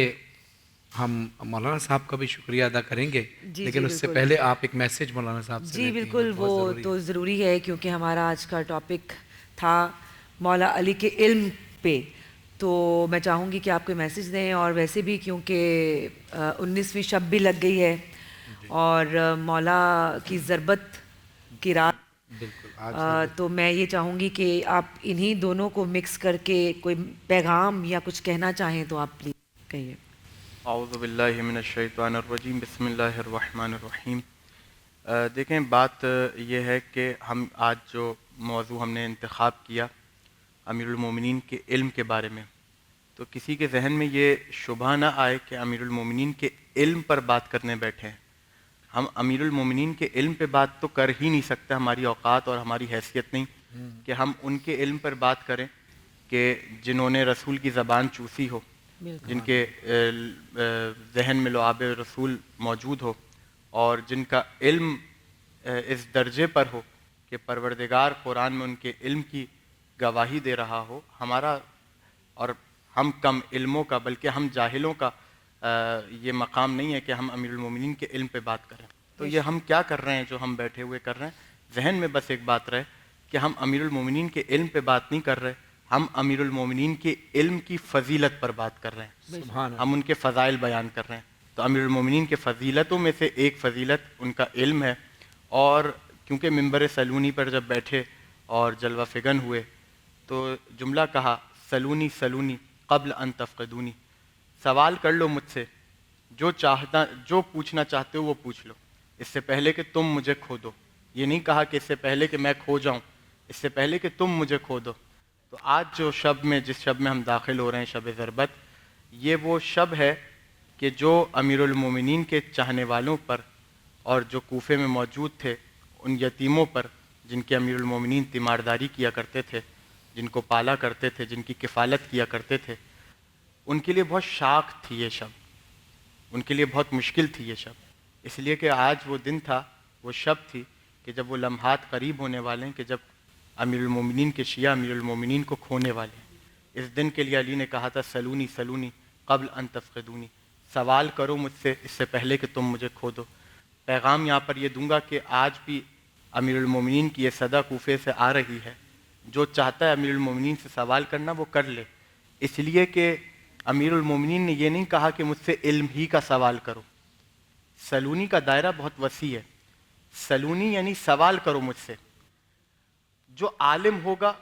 हम मौलाना साहब का भी शुक्रिया अदा करेंगे, जी, लेकिन जी, उससे बिल्कुल। पहले आप एक मैसेज मौलाना साहब से जी लेते हैं, बिल्कुल, वो बहुत ज़रूरी तो ज़रूरी है क्योंकि हमारा आज का टॉपिक था मौला अली के इल्म पे, तो मैं चाहूँगी कि आप कोई मैसेज दें। और वैसे भी क्योंकि 19वीं शब भी लग गई है और मौला की ज़रबत की रात, तो मैं ये चाहूँगी कि आप इन्हीं दोनों को मिक्स करके कोई पैगाम या कुछ कहना चाहें तो आप प्लीज़ कहिए। औज़ु बिल्लाहि मिनश शैतानिर रजीम, बिस्मिल्लाहिर रहमानिर रहीम। देखें, बात यह है कि हम आज जो मौजू हमने इंतखाब किया अमीरुल मोमिनीन के इल्म के बारे में, तो किसी के जहन में ये शुबा ना आए कि अमीरुल मोमिनीन के इल्म पर बात करने बैठे हैं। हम अमीरुल मोमिनीन के इल्म पे बात तो कर ही नहीं सकते, हमारी औकात और हमारी हैसियत नहीं कि हम उनके इल्म पर बात करें कि जिन्होंने रसूल की ज़बान चूसी हो, जिनके जहन में लुआब रसूल मौजूद हो और जिनका इल्म इस दर्जे पर हो कि परवरदिगार कुरान में उनके इल्म की गवाही दे रहा हो। हमारा और हम कम इल्मों का, बल्कि हम जाहिलों का ये मकाम नहीं है कि हम अमीरुल मोमिनीन के इल्म पे बात करें। तो ये हम क्या कर रहे हैं, जो हम बैठे हुए कर रहे हैं, जहन में बस एक बात रहे कि हम अमीरुल मोमिनीन के इल्म पे बात नहीं कर रहे, हम अमीरुल मोमिनीन के इल्म की फ़जीलत पर बात कर रहे हैं, हम उनके फ़ज़ाइल बयान कर रहे हैं। तो अमीरुल मोमिनीन के फ़जीलतों में से एक फ़जीलत उनका इल्म है। और क्योंकि मिंबर सलूनी पर जब बैठे और जलवा फ़िगन हुए तो जुमला कहा, सलूनी सलूनी क़ब्ल अन तफ़क़दूनी, सवाल कर लो मुझसे, जो पूछना चाहते हो वो पूछ लो, इससे पहले कि तुम मुझे खो दो। ये नहीं कहा कि इससे पहले कि मैं खो जाऊं, इससे पहले कि तुम मुझे खो दो। तो आज जो शब में, जिस शब में हम दाखिल हो रहे हैं, शब ज़रबत, ये वो शब है कि जो अमीरुल मोमिनीन के चाहने वालों पर और जो कूफे में मौजूद थे उन यतीमों पर, जिनके अमीरुल मोमिनीन तीमारदारी किया करते थे, जिनको पाला करते थे, जिनकी किफ़ालत किया करते थे, उनके लिए बहुत शाख थी ये शब, उनके लिए बहुत मुश्किल थी ये शब। इसलिए कि आज वो दिन था, वो शब थी कि जब वो लम्हात करीब होने वाले हैं कि जब अमीरुल मोमिनीन के शिया अमीरुल मोमिनीन को खोने वाले हैं। इस दिन के लिए अली ने कहा था, सलूनी सलूनी क़ब्ल अन तफ़क़दूनी, सवाल करो मुझसे इससे पहले कि तुम मुझे खो दो। पैगाम यहाँ पर ये दूंगा कि आज भी अमीरुल मोमिनीन की ये सदा कूफे से आ रही है, जो चाहता है अमीरुल मोमिनीन से सवाल करना वो कर ले, इसलिए कि अमीरुल मोमिनीन ने ये नहीं कहा कि मुझसे इल्म ही का सवाल करो। सलूनी का दायरा बहुत वसी है, सलूनी यानी सवाल करो मुझसे। जो आलिम होगा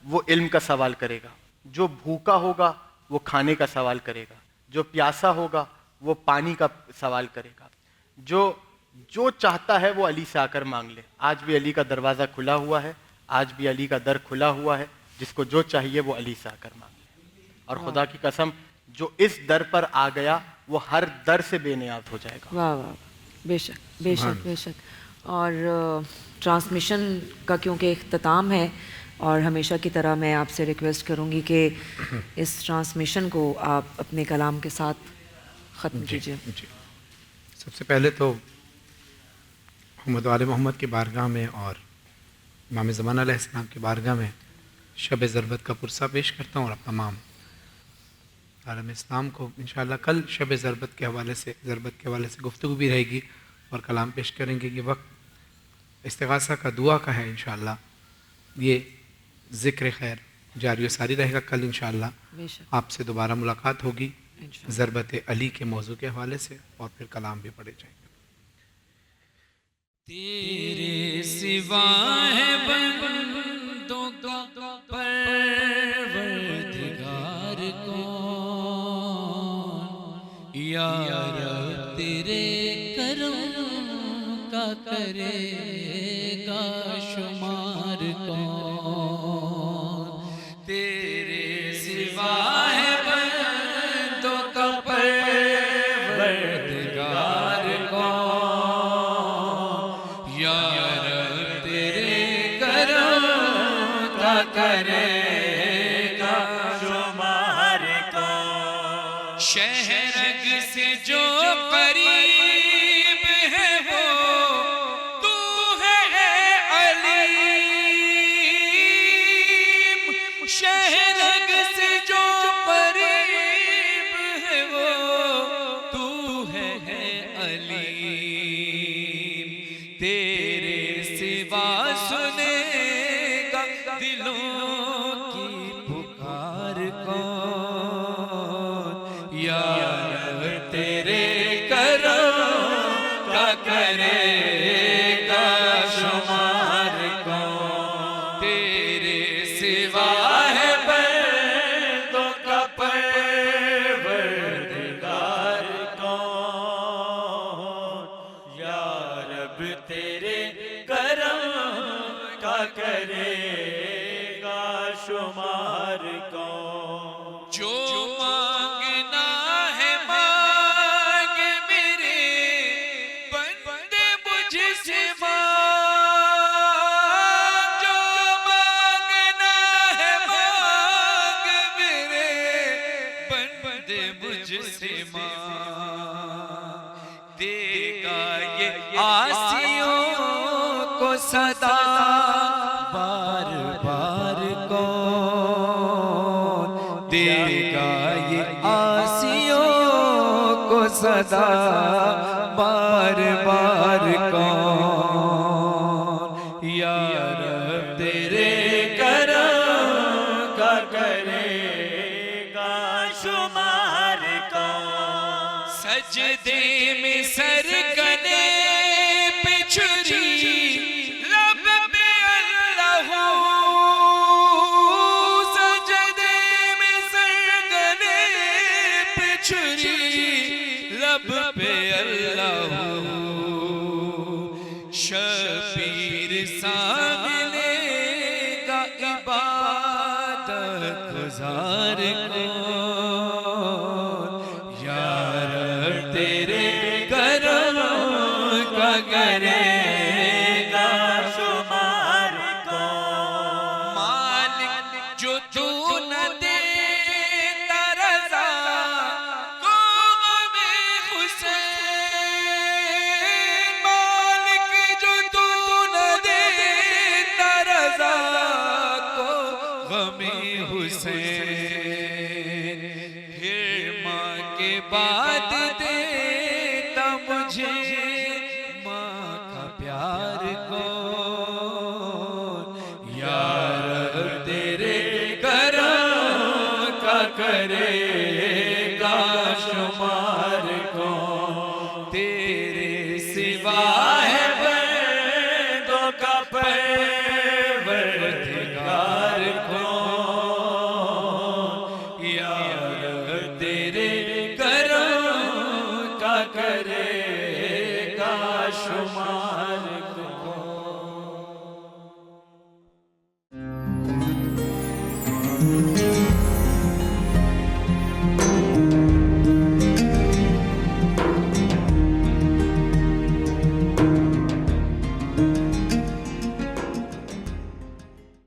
वो इल्म का सवाल करेगा, जो भूखा होगा वो खाने का सवाल करेगा, जो प्यासा होगा वो पानी का सवाल करेगा, जो चाहता है वो अली से आकर मांग ले। आज भी अली का दरवाज़ा खुला हुआ है, आज भी अली का दर खुला हुआ है, जिसको जो चाहिए वो अली से आकर मांग ले। और खुदा की कसम, जो इस दर पर आ गया वो हर दर से बेनियाज हो जाएगा। वाह वाह, बेशक बेशक बेशक। और ट्रांसमिशन का क्योंकि इख्तिताम है, और हमेशा की तरह मैं आपसे रिक्वेस्ट करूंगी कि इस ट्रांसमिशन को आप अपने कलाम के साथ ख़त्म कीजिए। सबसे पहले तो मोहम्मद वाले मोहम्मद की बारगाह में और इमाम ज़मान अलैहिस्सलाम की बारगाह में शब ज़रबत का पुरसा पेश करता हूँ और तमाम आलम इस्लाम को इंशाअल्लाह कल शब ज़रबत के हवाले से गुफ्तगू भी रहेगी और कलाम पेश करेंगे। ये वक्त इस्तिग़ासा का, दुआ का है। इंशाअल्लाह ये ज़िक्र खैर जारी सारी रहेगा। कल इंशाअल्लाह आपसे दोबारा मुलाकात होगी ज़रबत अली के मौजू के हवाले से, और फिर कलाम भी पढ़े जाएंगे। तेरे सिवा है बंदों का परवरदिगार कौन, या रब तेरे करम का करेगा शुमार कौन। तेरे सिवा है बंदों का परवरदिगार कौन, या रब तेरे करम का करेगा शुमार कौन। शहरग से जो करीब है वो तू है अलीम, रग से जो करीब है वो तू है अलीम। तेरे सिवा सुनेगा दिलों की पुकार कौन? या रब तेरे करम का करेगा शुमार कौन? तेरे सिवा है बंदों का परवरदिगार कौन? या रब तेरे करम का करेगा शुमार कौन? जो मांगना है मांग मेरे बंदे मुझसे मांग। जो मांगना है मांग मेरे बंदे मुझसे मांग। देगा ये आसियों को सदा बार बार कौन? देगा ये आसियों को सदा बार बार कौन? या रब तेरे करम का करेगा शुमार कौन? सजदे में सर गले पे छुरी लब पे अल्लाह। सजदे में सर गले पे छुरी लब पे अल्लाह। शबीर सामलेगा इबादत गुजार कौन? या रब तेरे करम का करेगा शुमार कौन? मालिक जो तू न देता रज़ा को गमे हुसैन। मालिक जो तू न देता रज़ा को गमे हुसैन। फिर माँ के बाद देता मुझे माँ का प्यार कौन? या रब तेरे करम का करेगा शुमार कौन? तेरे सिवा है बंदों का परवरदिगार कौन? या रब तेरे करम का करेगा शुमार कौन?